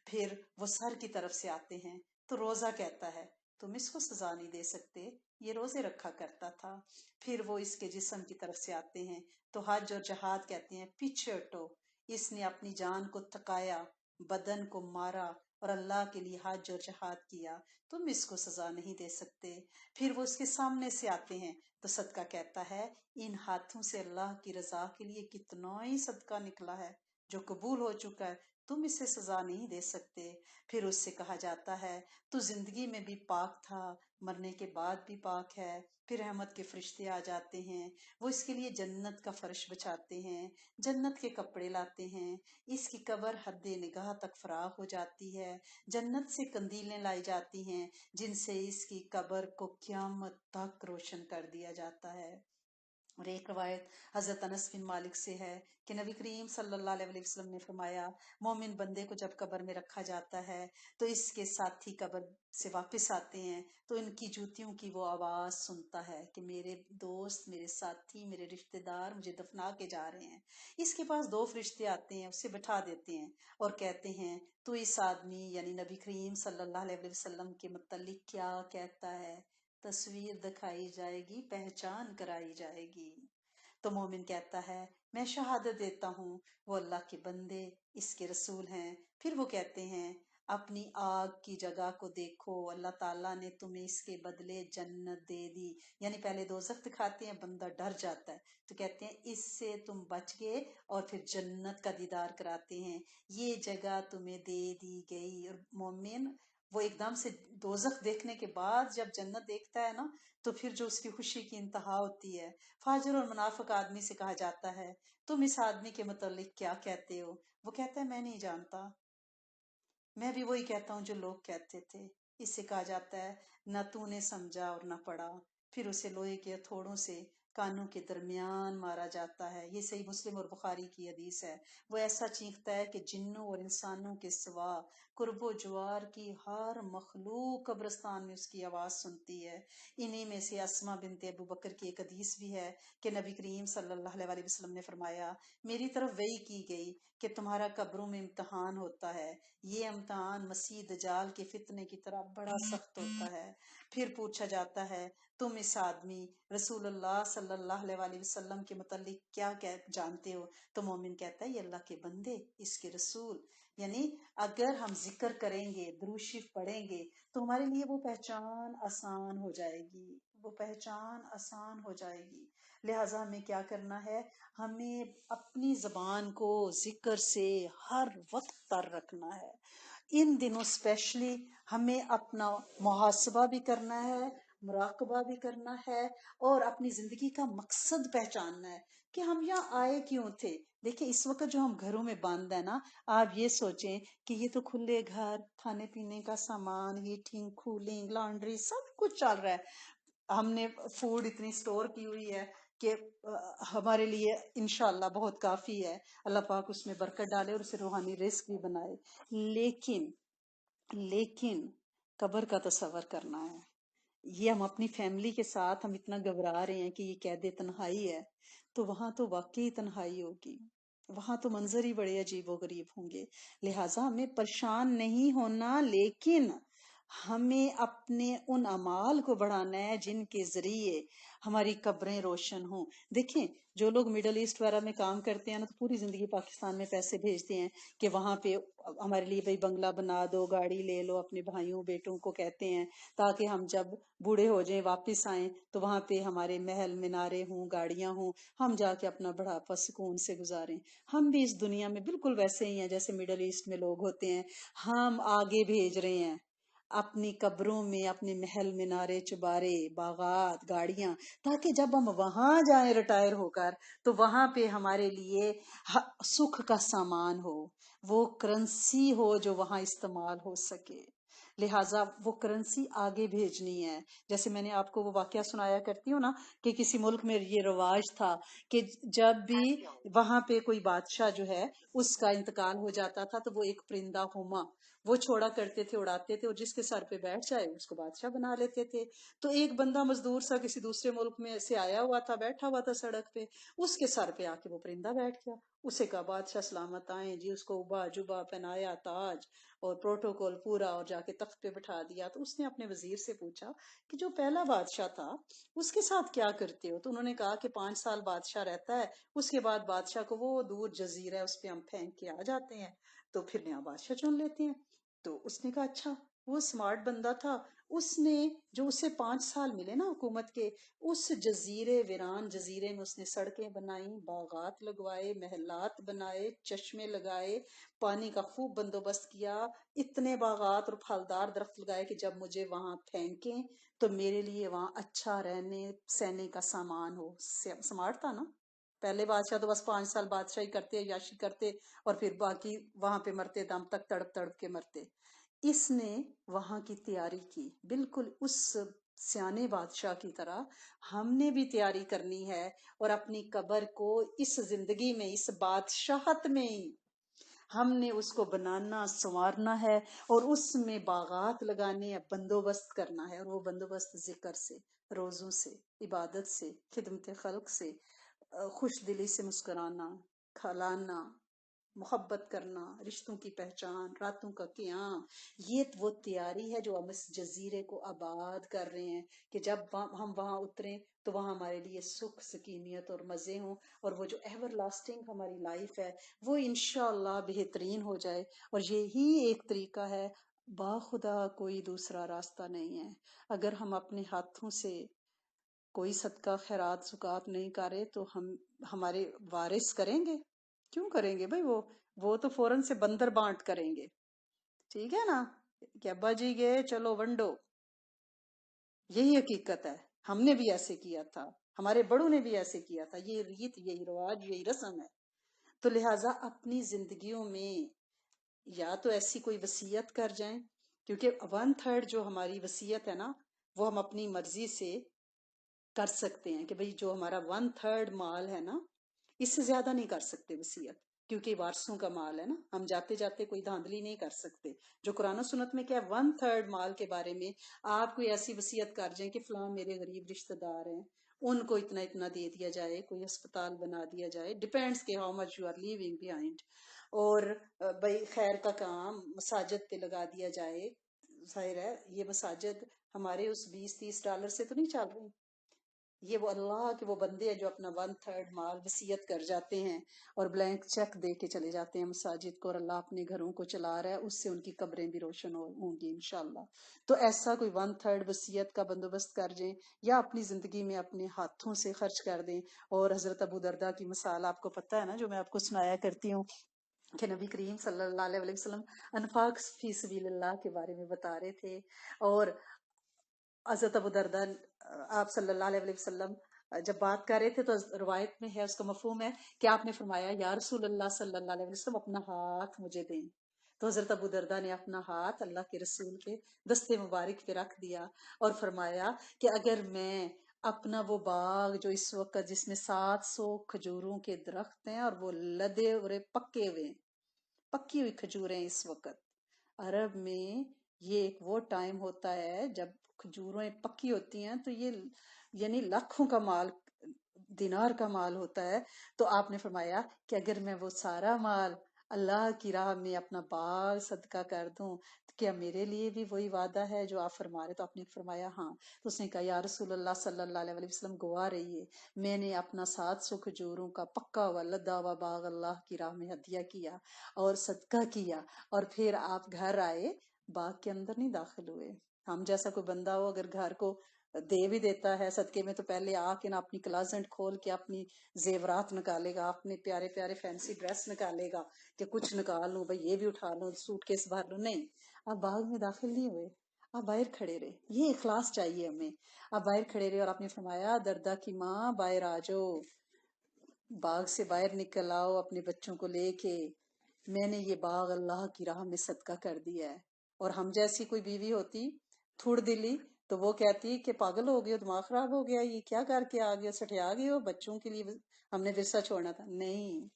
پھر وہ سر کی طرف سے آتے ہیں تو روزہ کہتا ہے تم اس کو سزا نہیں دے سکتے، یہ روزے رکھا کرتا تھا۔ پھر وہ اس کے جسم کی طرف سے آتے ہیں تو حج اور جہاد کہتے ہیں پیچھے ہٹو، اس نے اپنی جان کو تھکایا، بدن کو مارا اور اللہ کے لیے حج اور جہاد کیا، تم اس کو سزا نہیں دے سکتے۔ پھر وہ اس کے سامنے سے آتے ہیں تو صدقہ کہتا ہے ان ہاتھوں سے اللہ کی رضا کے لیے کتنا ہی صدقہ نکلا ہے جو قبول ہو چکا ہے، تم اسے سزا نہیں دے سکتے۔ پھر اس سے کہا جاتا ہے تو زندگی میں بھی پاک تھا، مرنے کے بعد بھی پاک ہے۔ پھر رحمت کے فرشتے آ جاتے ہیں، وہ اس کے لیے جنت کا فرش بچھاتے ہیں، جنت کے کپڑے لاتے ہیں، اس کی قبر حد نگاہ تک فراغ ہو جاتی ہے، جنت سے قندیلیں لائی جاتی ہیں جن سے اس کی قبر کو قیامت تک روشن کر دیا جاتا ہے۔ اور ایک روایت حضرت انس بن مالک سے ہے کہ نبی کریم صلی اللہ علیہ وسلم نے فرمایا مومن بندے کو جب قبر میں رکھا جاتا ہے تو اس کے ساتھی قبر سے واپس آتے ہیں تو ان کی جوتیوں کی وہ آواز سنتا ہے کہ میرے دوست، میرے ساتھی، میرے رشتہ دار مجھے دفنا کے جا رہے ہیں۔ اس کے پاس 2 فرشتے آتے ہیں، اسے بٹھا دیتے ہیں اور کہتے ہیں تو اس آدمی یعنی نبی کریم صلی اللہ علیہ وسلم کے متعلق کیا کہتا ہے؟ تصویر دکھائی جائے گی، پہچان کرائی جائے گی۔ تو مومن کہتا ہے میں شہادت دیتا ہوں وہ اللہ کے بندے، اس کے رسول ہیں۔ پھر وہ کہتے ہیں اپنی آگ کی جگہ کو دیکھو، اللہ تعالیٰ نے تمہیں اس کے بدلے جنت دے دی، یعنی پہلے دوزخ دکھاتے ہیں، بندہ ڈر جاتا ہے تو کہتے ہیں اس سے تم بچ گئے، اور پھر جنت کا دیدار کراتے ہیں، یہ جگہ تمہیں دے دی گئی۔ اور مومن وہ ایک دم سے دوزخ دیکھنے کے بعد جب جنت دیکھتا ہے نا تو پھر جو اس کی خوشی کی انتہا ہوتی ہے۔ فاجر اور منافق آدمی سے کہا جاتا ہے تم اس آدمی کے متعلق کیا کہتے ہو؟ وہ کہتا ہے میں نہیں جانتا، میں بھی وہی کہتا ہوں جو لوگ کہتے تھے۔ اس سے کہا جاتا ہے نہ تو نے سمجھا اور نہ پڑھا، پھر اسے لوہے کے ہتھوڑوں سے کانوں کے درمیان مارا جاتا ہے۔ یہ صحیح مسلم اور بخاری کی حدیث ہے۔ وہ ایسا چیختا ہے کہ جنوں اور انسانوں کے سوا قرب و جوار کی ہر مخلوق قبرستان میں اس کی آواز سنتی ہے۔ انہی میں سے اسما بنت ابو بکر کی ایک حدیث بھی ہے کہ نبی کریم صلی اللہ علیہ وسلم نے فرمایا میری طرف وحی کی گئی کہ تمہارا قبروں میں امتحان ہوتا ہے، یہ امتحان مسیح دجال کے فتنے کی طرح بڑا سخت ہوتا ہے۔ پھر پوچھا جاتا ہے تم اس آدمی رسول اللہ صلی اللہ علیہ وسلم کے متعلق کیا جانتے ہو؟ تو مومن کہتا ہے یہ اللہ کے بندے، اس کے رسول، یعنی اگر ہم ذکر کریں گے، درود شریف پڑھیں گے تو ہمارے لیے وہ پہچان آسان ہو جائے گی، وہ پہچان آسان ہو جائے گی۔ لہٰذا ہمیں کیا کرنا ہے؟ ہمیں اپنی زبان کو ذکر سے ہر وقت تر رکھنا ہے۔ ان دنوں اسپیشلی ہمیں اپنا محاسبہ بھی کرنا ہے، مراقبہ بھی کرنا ہے، اور اپنی زندگی کا مقصد پہچاننا ہے۔ کہ ہم یہاں آئے کیوں تھے. دیکھیں اس وقت جو ہم گھروں میں بند ہیں نا، آپ یہ سوچیں کہ یہ تو کھلے گھر، کھانے پینے کا سامان، ہیٹنگ، کولنگ، لانڈری، سب کچھ چل رہا ہے. ہم نے فوڈ اتنی سٹور کی ہوئی ہے کہ ہمارے لیے انشاءاللہ بہت کافی ہے. اللہ پاک اس میں برکت ڈالے اور اسے روحانی رزق بھی بنائے. لیکن قبر کا تصور کرنا ہے. یہ ہم اپنی فیملی کے ساتھ ہم اتنا گھبرا رہے ہیں کہ یہ قید تنہائی ہے، تو وہاں تو واقعی تنہائی ہوگی، وہاں تو منظر ہی بڑے عجیب و غریب ہوں گے. لہٰذا ہمیں پریشان نہیں ہونا، لیکن ہمیں اپنے ان اعمال کو بڑھانا ہے جن کے ذریعے ہماری قبریں روشن ہوں. دیکھیں جو لوگ مڈل ایسٹ وغیرہ میں کام کرتے ہیں نا، تو پوری زندگی پاکستان میں پیسے بھیجتے ہیں کہ وہاں پہ ہمارے لیے بھائی بنگلہ بنا دو، گاڑی لے لو، اپنے بھائیوں بیٹوں کو کہتے ہیں تاکہ ہم جب بوڑھے ہو جائیں واپس آئیں تو وہاں پہ ہمارے محل منارے ہوں، گاڑیاں ہوں، ہم جا کے اپنا بڑھاپا سکون سے گزاریں. ہم بھی اس دنیا میں بالکل ویسے ہی ہیں جیسے مڈل ایسٹ میں لوگ ہوتے ہیں. ہم آگے بھیج رہے ہیں اپنی قبروں میں اپنے محل منارے، چبارے، باغات، گاڑیاں، تاکہ جب ہم وہاں جائیں ریٹائر ہو کر تو وہاں پہ ہمارے لیے سکھ کا سامان ہو، وہ کرنسی ہو جو وہاں استعمال ہو سکے. لہٰذا وہ کرنسی آگے بھیجنی ہے. جیسے میں نے آپ کو وہ واقعہ سنایا کرتی ہوں نا کہ کسی ملک میں یہ رواج تھا کہ جب بھی وہاں پہ کوئی بادشاہ جو ہے اس کا انتقال ہو جاتا تھا تو وہ ایک پرندہ ہوما وہ چھوڑا کرتے تھے، اڑاتے تھے، اور جس کے سر پہ بیٹھ جائے اس کو بادشاہ بنا لیتے تھے. تو ایک بندہ مزدور سا کسی دوسرے ملک میں سے آیا ہوا تھا، بیٹھا ہوا تھا سڑک پہ، اس کے سر پہ آ کے وہ پرندہ بیٹھ گیا. اسے کہا بادشاہ سلامت آئیں جی، اس کو ابا جبا پہنایا، تاج اور پروٹوکول پورا، اور جا کے تخت پہ بٹھا دیا. تو اس نے اپنے وزیر سے پوچھا کہ جو پہلا بادشاہ تھا اس کے ساتھ کیا کرتے ہو؟ تو انہوں نے کہا کہ 5 سال بادشاہ رہتا ہے، اس کے بعد بادشاہ کو وہ دور جزیرہ ہے اس پہ ہم پھینک کے آ جاتے ہیں، تو پھر نیا بادشاہ چن لیتے ہیں. تو اس نے کہا اچھا. وہ سمارٹ بندہ تھا، اس نے جو اسے 5 سال ملے نا حکومت کے، اس جزیرے ویران جزیرے میں اس نے سڑکیں بنائی، باغات لگوائے، محلات بنائے، چشمے لگائے، پانی کا خوب بندوبست کیا، اتنے باغات اور پھلدار درخت لگائے کہ جب مجھے وہاں پھینکیں تو میرے لیے وہاں اچھا رہنے سہنے کا سامان ہو. سمارٹ تھا نا. پہلے بادشاہ تو بس 5 سال بادشاہی کرتے، یاشی کرتے، اور پھر باقی وہاں پہ مرتے دم تک تڑپ تڑپ کے مرتے. اس نے وہاں کی تیاری کی بالکل اس سیانے بادشاہ کی طرح. ہم نے بھی تیاری کرنی ہے اور اپنی قبر کو اس زندگی میں، اس بادشاہت میں ہی ہم نے اس کو بنانا، سنوارنا ہے، اور اس میں باغات لگانے ہیں، بندوبست کرنا ہے. اور وہ بندوبست ذکر سے، روزوں سے، عبادت سے، خدمت خلق سے، خوش دلی سے مسکرانا، کھلانا، محبت کرنا، رشتوں کی پہچان، راتوں کا قیام. یہ وہ تیاری ہے جو ہم اس جزیرے کو آباد کر رہے ہیں کہ جب ہم وہاں اتریں تو وہاں ہمارے لیے سکھ، سکینیت اور مزے ہوں، اور وہ جو ایور لاسٹنگ ہماری لائف ہے وہ انشاءاللہ بہترین ہو جائے. اور یہی ایک طریقہ ہے، باخدا کوئی دوسرا راستہ نہیں ہے. اگر ہم اپنے ہاتھوں سے کوئی صدقہ خیرات زکات نہیں کرے تو ہمارے وارث کریں گے؟ کیوں کریں گے بھائی؟ وہ تو فوراً سے بندر بانٹ کریں گے. ٹھیک ہے نا کہ ابا جی گئے چلو ونڈو. یہی حقیقت ہے. ہم نے بھی ایسے کیا تھا، ہمارے بڑوں نے بھی ایسے کیا تھا. یہ ریت، یہی رواج، یہی رسم ہے. تو لہٰذا اپنی زندگیوں میں یا تو ایسی کوئی وصیت کر جائیں، کیونکہ 1/3 جو ہماری وصیت ہے نا وہ ہم اپنی مرضی سے کر سکتے ہیں کہ بھئی جو ہمارا 1/3 مال ہے نا اس سے زیادہ نہیں کر سکتے وصیت، کیونکہ وارثوں کا مال ہے نا. ہم جاتے جاتے کوئی دھاندلی نہیں کر سکتے. جو قرآن و سنت میں کیا ہے 1/3 مال کے بارے میں آپ کوئی ایسی وصیت کر جائیں کہ فلاں میرے غریب رشتہ دار ہیں، ان کو اتنا اتنا دے دیا جائے، کوئی ہسپتال بنا دیا جائے، ڈیپینڈس کہ how much you are living behind. اور بھائی خیر کا کام مساجد پہ لگا دیا جائے. ظاہر ہے یہ مساجد ہمارے اس $20-30 سے تو نہیں چل رہی. یہ وہ اللہ کے وہ بندے ہیں جو اپنا 1/3 مال وصیت کر جاتے ہیں اور بلینک چیک دے کے چلے جاتے ہیں مساجد کو، اور اللہ اپنے گھروں کو چلا رہا ہے. اس سے ان کی قبریں بھی روشن ہوں گی انشاءاللہ. تو ایسا کوئی 1/3 وصیت کا بندوبست کر جائیں یا اپنی زندگی میں اپنے ہاتھوں سے خرچ کر دیں. اور حضرت ابو دردہ کی مثال آپ کو پتہ ہے نا، جو میں آپ کو سنایا کرتی ہوں کہ نبی کریم صلی اللہ علیہ وسلم انفاق فی سبیل اللہ کے بارے میں بتا رہے تھے. اور حضرت ابو دردہ آپ صلی اللہ علیہ وسلم جب بات کر رہے تھے تو روایت میں ہے، اس کا مفہوم ہے کہ آپ نے فرمایا یا رسول اللہ صلی اللہ علیہ وسلم اپنا ہاتھ مجھے دیں، تو حضرت ابو دردہ نے اپنا ہاتھ اللہ کے رسول کے دستے مبارک پہ رکھ دیا اور فرمایا کہ اگر میں اپنا وہ باغ جو اس وقت جس میں 700 کھجوروں کے درخت ہیں اور وہ لدے اور پکے ہوئے، پکی ہوئی کھجوریں اس وقت عرب میں، یہ ایک وہ ٹائم ہوتا ہے جب کھجوریں پکی ہوتی ہیں تو یہ یعنی لاکھوں کا مال، دینار کا مال ہوتا ہے. تو آپ نے فرمایا کہ اگر میں وہ سارا مال اللہ کی راہ میں اپنا باغ صدقہ کر دوں تو کیا میرے لیے بھی وہی وعدہ ہے جو آپ فرما رہے؟ تو آپ نے فرمایا ہاں. تو اس نے کہا یا رسول اللہ صلی اللہ علیہ وسلم گواہ رہیے، میں نے اپنا 700 کھجوروں کا پکا ہوا لدا ہوا باغ اللہ کی راہ میں ہدیہ کیا اور صدقہ کیا، اور پھر آپ گھر آئے، باغ کے اندر نہیں داخل ہوئے. ہم جیسا کوئی بندہ ہو اگر گھر کو دے بھی دیتا ہے صدقے میں تو پہلے آ کے نا اپنی کلازنٹ کھول کے اپنی زیورات نکالے گا، اپنے پیارے پیارے فینسی ڈریس نکالے گا کہ کچھ نکال لوں بھائی، یہ بھی اٹھا لوں، سوٹ کیس بھر لوں. نہیں، آپ باغ میں داخل نہیں ہوئے، آپ باہر کھڑے رہے. یہ اخلاص چاہیے ہمیں. آپ باہر کھڑے رہے اور آپ نے فرمایا دردہ کی ماں باہر آ جاؤ، باغ سے باہر نکل آؤ اپنے بچوں کو لے کے، میں نے یہ باغ اللہ کی راہ میں صدقہ کر دیا ہے. اور ہم جیسی کوئی بیوی ہوتی تھوڑ دلی تو وہ کہتی کہ پاگل ہو گئے، دماغ خراب ہو گیا، یہ کیا کر کے آ گئے، سٹھیا گئے ہو، بچوں کے لیے ہم نے ورثہ چھوڑنا تھا. نہیں،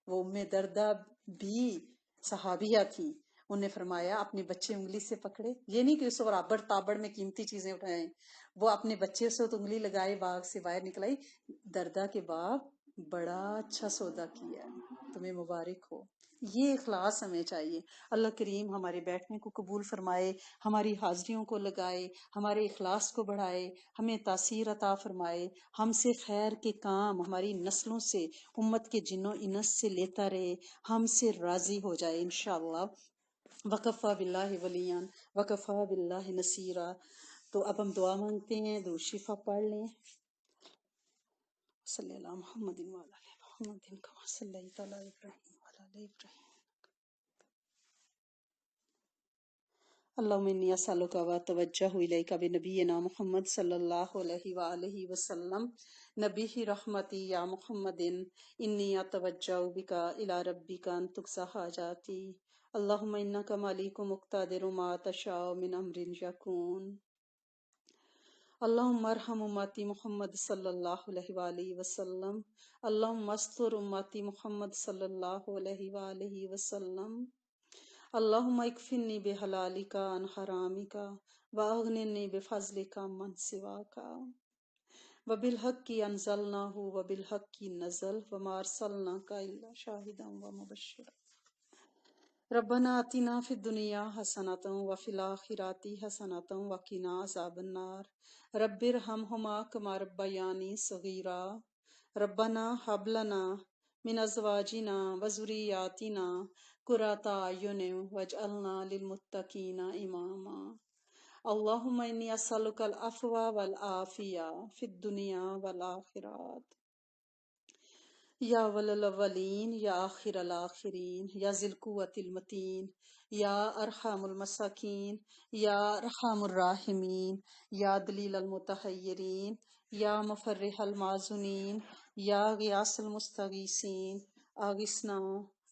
وہ ام دردہ بھی صحابیہ تھی. انہیں فرمایا اپنے بچے انگلی سے پکڑے، یہ نہیں کہ اس اور آبڑ تابڑ میں قیمتی چیزیں اٹھائیں، وہ اپنے بچے سے تو انگلی لگائے، باغ سے باہر نکلائی. دردہ کے باپ بڑا اچھا سودا کیا ہے، تمہیں مبارک ہو. یہ اخلاص ہمیں چاہیے. اللہ کریم ہمارے بیٹھنے کو قبول فرمائے، ہماری حاضریوں کو لگائے، ہمارے اخلاص کو بڑھائے، ہمیں تاثیر عطا فرمائے، ہم سے خیر کے کام ہماری نسلوں سے، امت کے جنوں انس سے لیتا رہے، ہم سے راضی ہو جائے انشاءاللہ. وکفا باللہ ولیان وکفا باللہ نصیرا. تو اب ہم دعا مانگتے ہیں، درود شفا پڑھ لیں. صلی اللہ محمد وعلی آل محمد کما صلیت علی ابراہیم وعلی آل ابراہیم. اللہم انی اسألک و اتوجہ الیک بنبینا محمد صلی اللہ علیہ وآلہ وسلم. نبی رحمتی یا محمد انی اتوجہ بک الی ربک ان تقضی حاجاتی. اللہم انک مالک مقتدر ما تشاء من امر یکون. اللہم ارحم امتی محمد صلی اللہ علیہ وآلہ وسلم. اللہم استر امتی محمد صلی اللہ علیہ وآلہ وسلم. اللہم اکفنی بحلالک عن حرامک واغننی بفضلک عمن سواک. وبالحق انزلناہ وبالحق نزل وما ارسلناک الا شاہدا ومبشرا. ربنا آتنا فی الدنیا حسنۃ وفی الآخرۃ حسنۃ وقنا عذاب النار. رب ارحمہما کما ربیانی صغیرا. ربنا ھب لنا من ازواجنا وذریاتنا قرۃ اعین واجعلنا للمتقین اماما. اللہم انی اسألک العفو والعافیہ فی الدنیا والآخرۃ. یا اول الاولین یا آخر الاخرین یا ذی القوۃ المتین یا ارحم المساکین یا ارحم الراحمین یا دلیل المتحیرین یا مفرح المحزونین یا غیاث المستغیثین. آغثنا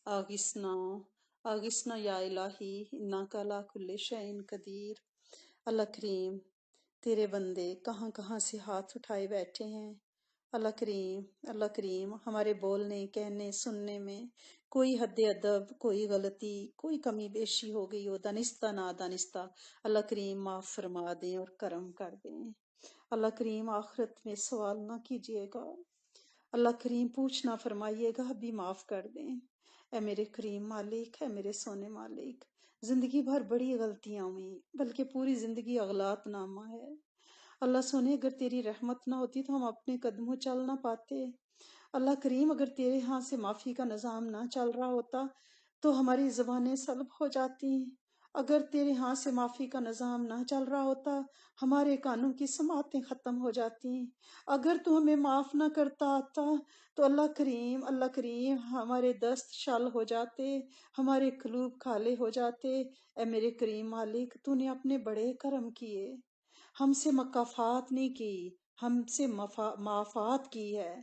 آغثنا آغثنا یا الہی انک علی کل شیء قدیر. اللہ کریم تیرے بندے کہاں کہاں سے ہاتھ اٹھائے بیٹھے ہیں. اللہ کریم ہمارے بولنے، کہنے، سننے میں کوئی حد ادب، کوئی غلطی، کوئی کمی بیشی ہو گئی ہو دانستہ نادانستہ، اللہ کریم معاف فرما دیں اور کرم کر دیں. اللہ کریم آخرت میں سوال نہ کیجیے گا، اللہ کریم پوچھنا فرمائیے گا بھی معاف کر دیں. اے میرے کریم مالک، اے میرے سونے مالک، زندگی بھر بڑی غلطیاں ہوئیں، بلکہ پوری زندگی اغلاط نامہ ہے. اللہ سونے اگر تیری رحمت نہ ہوتی تو ہم اپنے قدموں چل نہ پاتے. اللہ کریم اگر تیرے ہاں سے معافی کا نظام نہ چل رہا ہوتا تو ہماری زبانیں سلب ہو جاتی. اگر تیرے ہاں سے معافی کا نظام نہ چل رہا ہوتا ہمارے کانوں کی سماعتیں ختم ہو جاتی. اگر تو ہمیں معاف نہ کرتا آتا تو اللہ کریم ہمارے دست شل ہو جاتے، ہمارے قلوب کالے ہو جاتے. اے میرے کریم مالک، تو نے اپنے بڑے کرم کیے، ہم سے مکافات نہیں کی، ہم سے معافات کی ہے،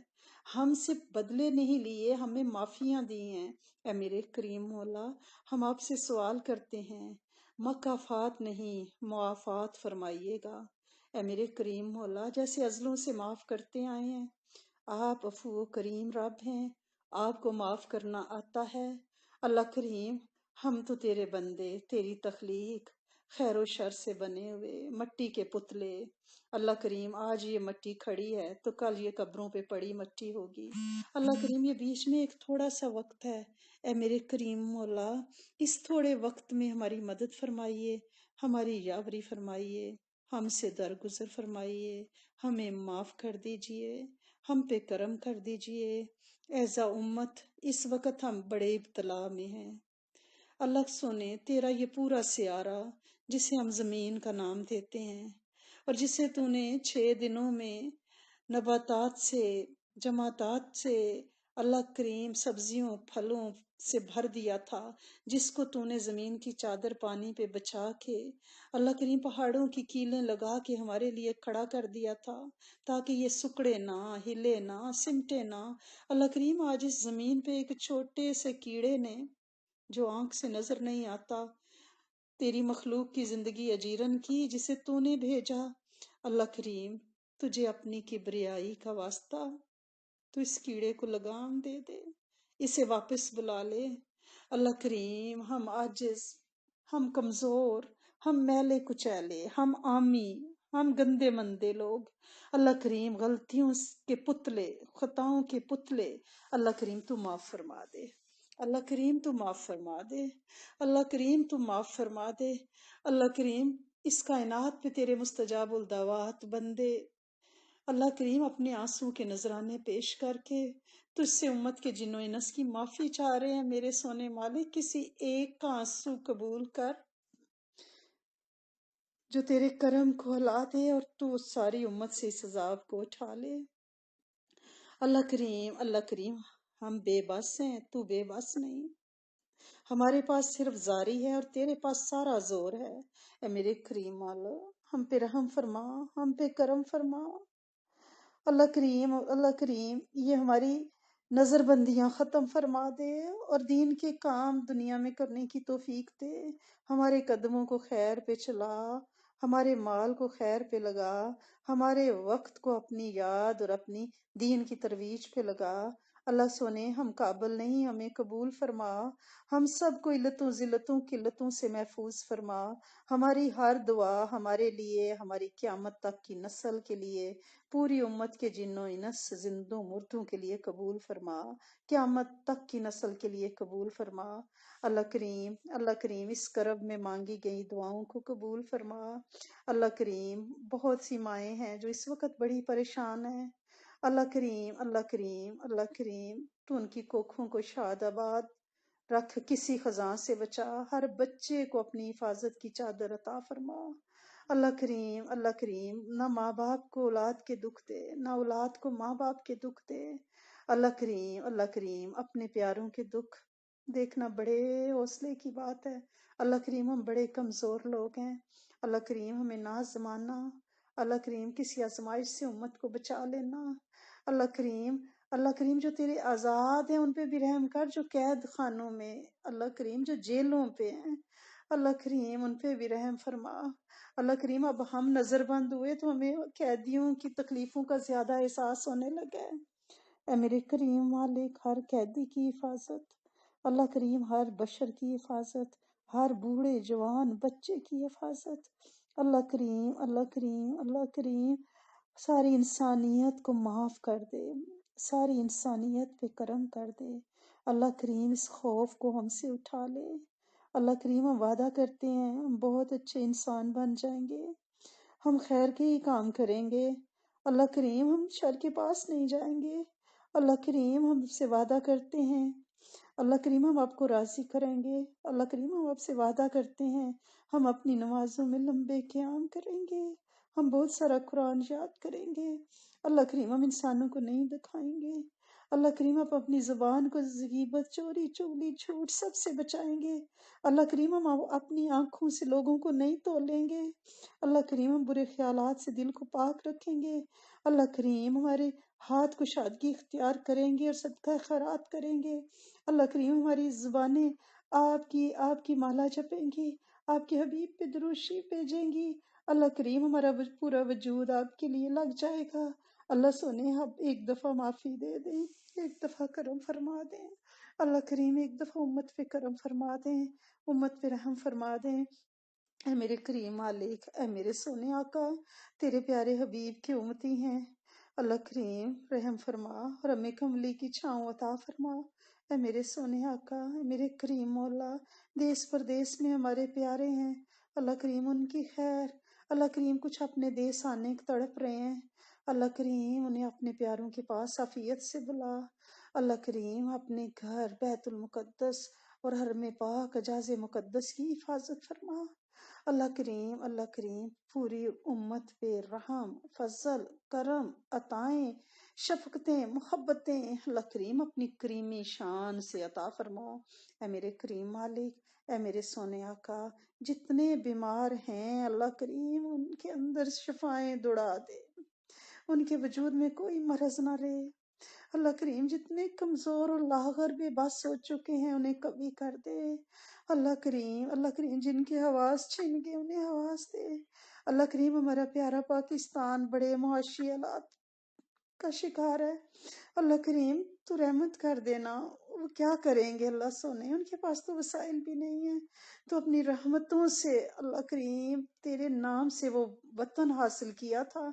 ہم سے بدلے نہیں لیے، ہمیں معافیاں دی ہیں۔ اے میرے کریم مولا، ہم آپ سے سوال کرتے ہیں، مکافات نہیں معافات فرمائیے گا۔ اے میرے کریم مولا، جیسے ازلوں سے معاف کرتے آئے ہیں، آپ عفو و کریم رب ہیں، آپ کو معاف کرنا آتا ہے۔ اللہ کریم، ہم تو تیرے بندے، تیری تخلیق، خیر و شر سے بنے ہوئے مٹی کے پتلے۔ اللہ کریم، آج یہ مٹی کھڑی ہے تو کل یہ قبروں پہ پڑی مٹی ہوگی۔ اللہ کریم، یہ بیچ میں ایک تھوڑا سا وقت ہے، اے میرے کریم مولا، اس تھوڑے وقت میں ہماری مدد فرمائیے، ہماری یاوری فرمائیے، ہم سے درگزر فرمائیے، ہمیں معاف کر دیجئے، ہم پہ کرم کر دیجئے۔ ایزا امت اس وقت ہم بڑے ابتلا میں ہیں۔ اللہ سنے، تیرا یہ پورا سیارہ جسے ہم زمین کا نام دیتے ہیں، اور جسے تو نے 6 دنوں میں نباتات سے، جماعتات سے، اللہ کریم سبزیوں پھلوں سے بھر دیا تھا، جس کو تو نے زمین کی چادر پانی پہ بچا کے، اللہ کریم پہاڑوں کی کیلیں لگا کے ہمارے لیے کھڑا کر دیا تھا، تاکہ یہ سکڑے نہ، ہلے نہ، سمٹے نہ۔ اللہ کریم، آج اس زمین پہ ایک چھوٹے سے کیڑے نے، جو آنکھ سے نظر نہیں آتا، تیری مخلوق کی زندگی اجیرن کی، جسے تو نے بھیجا۔ اللہ کریم، تجھے اپنی کبریائی کا واسطہ، تو اس کیڑے کو لگام دے دے، اسے واپس بلا لے۔ اللہ کریم، ہم عاجز، ہم کمزور، ہم میلے کچیلے، ہم عامی، ہم گندے مندے لوگ، اللہ کریم غلطیوں کے پتلے، خطاؤں کے پتلے، اللہ کریم تو معاف فرما دے۔ اللہ کریم تو معاف فرما دے۔ اللہ کریم تو معاف فرما دے۔ اللہ کریم، اس کائنات پہ تیرے مستجاب الدعوات بندے، اللہ کریم اپنے آنسوں کے نذرانے پیش کر کے تجھ سے امت کے جن و انس کی معافی چاہ رہے ہیں۔ میرے سونے مالک، کسی ایک کا آنسو قبول کر جو تیرے کرم کو ہلا دے، اور تو ساری امت سے اس عذاب کو اٹھا لے۔ اللہ کریم، اللہ کریم، ہم بے بس ہیں، تو بے بس نہیں۔ ہمارے پاس صرف زاری ہے اور تیرے پاس سارا زور ہے۔ اے میرے کریم والا، ہم پہ رحم فرما، ہم پہ کرم فرما۔ اللہ کریم، اللہ کریم، یہ ہماری نظر بندیاں ختم فرما دے، اور دین کے کام دنیا میں کرنے کی توفیق دے۔ ہمارے قدموں کو خیر پہ چلا، ہمارے مال کو خیر پہ لگا، ہمارے وقت کو اپنی یاد اور اپنی دین کی ترویج پہ لگا۔ اللہ سونے، ہم قابل نہیں، ہمیں قبول فرما۔ ہم سب کو علتوں ذلتوں قلتوں سے محفوظ فرما۔ ہماری ہر دعا ہمارے لیے، ہماری قیامت تک کی نسل کے لیے، پوری امت کے جن و انس زندوں مردوں کے لیے قبول فرما، قیامت تک کی نسل کے لیے قبول فرما۔ اللہ کریم، اللہ کریم، اس کرب میں مانگی گئی دعاؤں کو قبول فرما۔ اللہ کریم، بہت سی مائیں ہیں جو اس وقت بڑی پریشان ہیں۔ اللہ کریم، اللہ کریم، اللہ کریم، تو ان کی کوکھوں کو شاد آباد رکھ، کسی خزاں سے بچا، ہر بچے کو اپنی حفاظت کی چادر عطا فرما۔ اللہ کریم، اللہ کریم، نہ ماں باپ کو اولاد کے دکھ دے، نہ اولاد کو ماں باپ کے دکھ دے۔ اللہ کریم، اللہ کریم، اپنے پیاروں کے دکھ دیکھنا بڑے حوصلے کی بات ہے۔ اللہ کریم، ہم بڑے کمزور لوگ ہیں، اللہ کریم ہمیں نہ آزمانا، اللہ کریم کسی آزمائش سے امت کو بچا لینا۔ اللہ کریم، اللہ کریم، جو تیرے آزاد ہیں ان پہ بھی رحم کر، جو قید خانوں میں، اللہ کریم جو جیلوں پہ ہیں، اللہ کریم ان پہ بھی رحم فرما۔ اللہ کریم، اب ہم نظر بند ہوئے تو ہمیں قیدیوں کی تکلیفوں کا زیادہ احساس ہونے لگا ہے۔ اے میرے کریم مالک، ہر قیدی کی حفاظت، اللہ کریم ہر بشر کی حفاظت، ہر بوڑھے جوان بچے کی حفاظت، اللہ کریم، اللہ کریم، اللہ کریم، ساری انسانیت کو معاف کر دے، ساری انسانیت پہ کرم کر دے۔ اللہ کریم، اس خوف کو ہم سے اٹھا لے۔ اللہ کریم، ہم وعدہ کرتے ہیں ہم بہت اچھے انسان بن جائیں گے، ہم خیر کے ہی کام کریں گے۔ اللہ کریم، ہم شر کے پاس نہیں جائیں گے۔ اللہ کریم، ہم سے وعدہ کرتے ہیں، اللہ کریم ہم آپ کو راضی کریں گے۔ اللہ کریم، ہم آپ سے وعدہ کرتے ہیں ہم اپنی نمازوں میں لمبے قیام کریں گے، ہم بہت سارا قرآن یاد کریں گے۔ اللہ کریم، ہم انسانوں کو نہیں دکھائیں گے۔ اللہ کریم آپ اپنی زبان کو غیبت، چوری، چغلی، جھوٹ سب سے بچائیں گے۔ اللہ کریم ہم اپنی آنکھوں سے لوگوں کو نہیں تولیں گے۔ اللہ کریم ہم برے خیالات سے دل کو پاک رکھیں گے۔ اللہ کریم ہمارے ہاتھ کشادگی اختیار کریں گے اور صدقہ خیرات کریں گے۔ اللہ کریم ہماری زبانیں آپ کی مالا جپیں گی، آپ کے حبیب پہ دروشی بھیجیں گی۔ اللہ کریم ہمارا پورا وجود آپ کے لیے لگ جائے گا۔ اللہ سونے آپ ایک دفعہ معافی دے دیں، ایک دفعہ کرم فرما دیں۔ اللہ کریم ایک دفعہ امت پہ کرم فرما دیں، امت پہ رحم فرما دیں۔ اے میرے کریم مالک، اے میرے سونے آقا، تیرے پیارے حبیب کی امتی ہیں۔ اللہ کریم رحم فرما اور ہمیں کملی کی چھاؤں عطا فرما۔ اے میرے سونے آقا، اے میرے کریم مولا، دیس پردیس میں ہمارے پیارے ہیں، اللہ کریم ان کی خیر۔ اللہ کریم کچھ اپنے دیس آنے کو تڑپ رہے ہیں، اللہ کریم انہیں اپنے پیاروں کے پاس عافیت سے بلا۔ اللہ کریم اپنے گھر بیت المقدس اور حرم پاک اجاز مقدس کی حفاظت فرما۔ اللہ کریم پوری امت پہ رحم، فضل، کرم، عطائیں، شفقتیں، محبتیں اللہ کریم اپنی کریمی شان سے عطا فرما۔ اے میرے کریم مالک، اے میرے سونے آقا، جتنے بیمار ہیں اللہ کریم ان کے اندر شفائیں دوڑا دے، ان کے وجود میں کوئی مرض نہ رہے۔ اللہ کریم جتنے کمزور اور لاغر بے بس ہو چکے ہیں انہیں کبھی کر دے۔ اللہ کریم جن کی حواس چھن گئے انہیں حواس دے۔ اللہ کریم ہمارا پیارا پاکستان بڑے معاشی حالات کا شکار ہے، اللہ کریم تو رحمت کر دینا۔ وہ کیا کریں گے اللہ سونے، ان کے پاس تو وسائل بھی نہیں ہیں، تو اپنی رحمتوں سے اللہ کریم تیرے نام سے وہ وطن حاصل کیا تھا،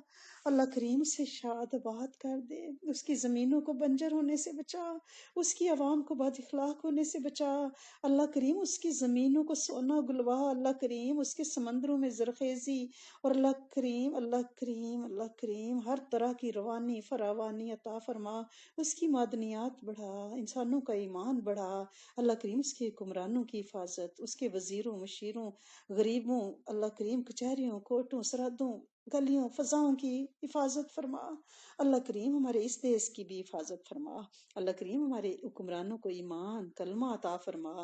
اللہ کریم اسے شاد آباد کر دے، اس کی زمینوں کو بنجر ہونے سے بچا، اس کی عوام کو بد اخلاق ہونے سے بچا۔ اللہ کریم اس کی زمینوں کو سونا گلوا، اللہ کریم اس کے سمندروں میں زرخیزی، اور اللہ کریم ہر طرح کی روانی فراوانی عطا فرما، اس کی معدنیات بڑھا، انسانوں کا ایمان بڑھا۔ اللہ کریم اس کے حکمرانوں کی حفاظت، اس کے وزیروں، مشیروں، غریبوں، اللہ کریم کچہریوں، کوٹوں، سرحدوں، گلیوں، فضاؤں کی حفاظت فرما۔ اللہ کریم ہمارے اس دیس کی بھی حفاظت فرما۔ اللہ کریم ہمارے حکمرانوں کو ایمان کلمہ عطا فرما۔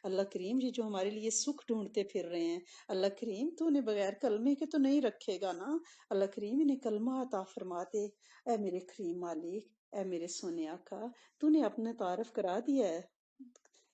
اللہ کریم یہ جو ہمارے لیے سکھ ڈھونڈتے پھر رہے ہیں، اللہ کریم تو انہیں بغیر کلمے کے تو نہیں رکھے گا نا، اللہ کریم انہیں کلمہ عطا فرما دے۔ اے میرے کریم مالک، اے میرے سونے آقا، تو نے اپنا تعارف کرا دیا ہے،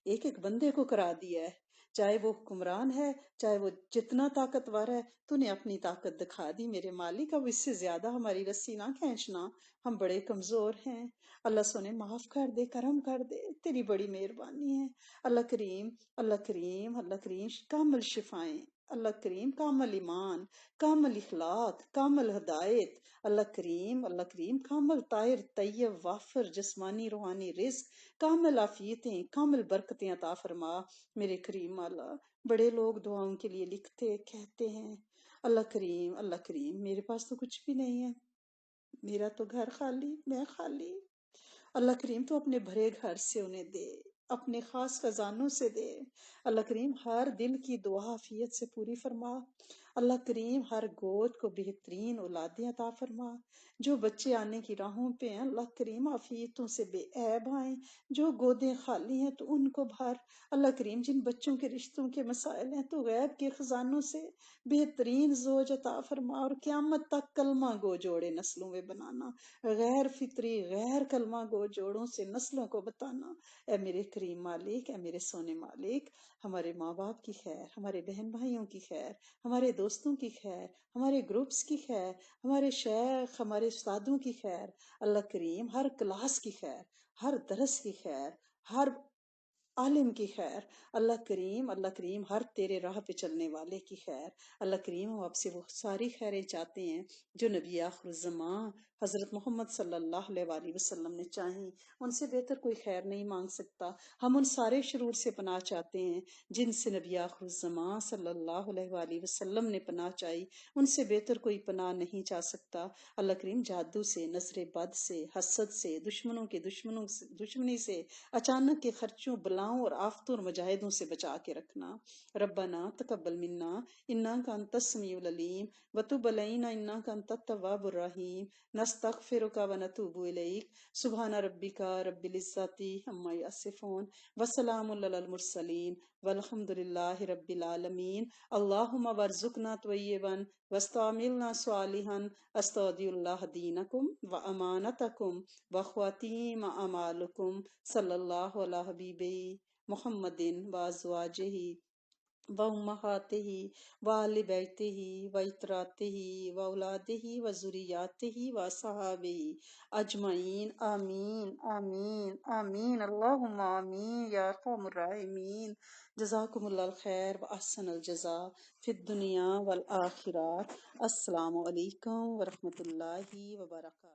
ایک ایک بندے کو کرا دیا ہے، چاہے وہ حکمران ہے، چاہے وہ جتنا طاقتور ہے، تو نے اپنی طاقت دکھا دی میرے مالک، اب اس سے زیادہ ہماری رسی نہ کھینچنا، ہم بڑے کمزور ہیں۔ اللہ سونے معاف کر دے، کرم کر دے، تیری بڑی مہربانی ہے۔ اللہ کریم، اللہ کریم، اللہ کریم کامل شفائیں، اللہ کریم کامل ایمان، کامل اخلاق، کامل ہدایت، اللہ کریم کامل طاہر طیب وافر جسمانی روحانی رزق، کامل عافیتیں، کامل برکتیں عطا فرما میرے کریم اللہ۔ بڑے لوگ دعاؤں کے لیے لکھتے کہتے ہیں، اللہ کریم میرے پاس تو کچھ بھی نہیں ہے، میرا تو گھر خالی، میں خالی۔ اللہ کریم تو اپنے بھرے گھر سے انہیں دے، اپنے خاص خزانوں سے دے۔ اللہ کریم ہر دل کی دعا عافیت سے پوری فرما۔ اللہ کریم ہر گود کو بہترین اولادیں عطا فرما۔ جو بچے آنے کی راہوں پہ ہیں اللہ کریم عافیتوں سے بے عیب آئیں، جو گودیں خالی ہیں تو ان کو بھر۔ اللہ کریم جن بچوں کے رشتوں کے مسائل ہیں تو غیب کے خزانوں سے بہترین زوج عطا فرما، اور قیامت تک کلمہ گو جوڑے نسلوں میں بنانا، غیر فطری غیر کلمہ گو جوڑوں سے نسلوں کو بتانا۔ اے میرے کریم مالک، اے میرے سونے مالک، ہمارے ماں باپ کی خیر، ہمارے بہن بھائیوں کی خیر، ہمارے دوستوں کی خیر، ہمارے گروپس کی خیر، ہمارے شیخ، ہمارے استادوں کی خیر، اللہ کریم ہر کلاس کی خیر، ہر درس کی خیر، ہر عالم کی خیر، اللہ کریم ہر تیرے راہ پہ چلنے والے کی خیر۔ اللہ کریم ہم آپ سے وہ ساری خیریں چاہتے ہیں جو نبی آخر الزمان حضرت محمد صلی اللہ علیہ وآلہ وسلم نے چاہیں، ان سے بہتر کوئی خیر نہیں مانگ سکتا۔ ہم ان سارے شرور سے پناہ چاہتے ہیں جن سے نبی آخر الزمان صلی اللہ علیہ وآلہ وسلم نے پناہ چاہی، ان سے بہتر کوئی پناہ نہیں چاہ سکتا۔ اللہ کریم جادو سے، نظر بد سے، حسد سے، دشمنوں کے دشمنی سے، اچانک کے خرچوں، بلاؤں اور آفتوں اور مجاہدوں سے بچا کے رکھنا۔ ربنا تقبل منا انک انت السمیع العلیم وتب علینا انک انت التواب الرحیم۔ نستغفرک و نتوب الیک سبحان ربک رب العزت عما یصفون وسلام علی المرسلین والحمد للہ رب العالمین اللہم ورزقنا طیبا واستعملنا صالحا استودع اللہ دینکم و امانتکم و خواتیم اعمالکم صلی اللہ علی حبیبی محمد و ازواجہ وأمهاته وآل بيته وإتراته وأولاده وذرياته وأصحابه أجمعين آمين آمين آمين اللهم آمين يا أرحم الراحمين جزاكم الله الخير وأحسن الجزاء في الدنيا والآخرة السلام عليكم ورحمة الله وبركاته.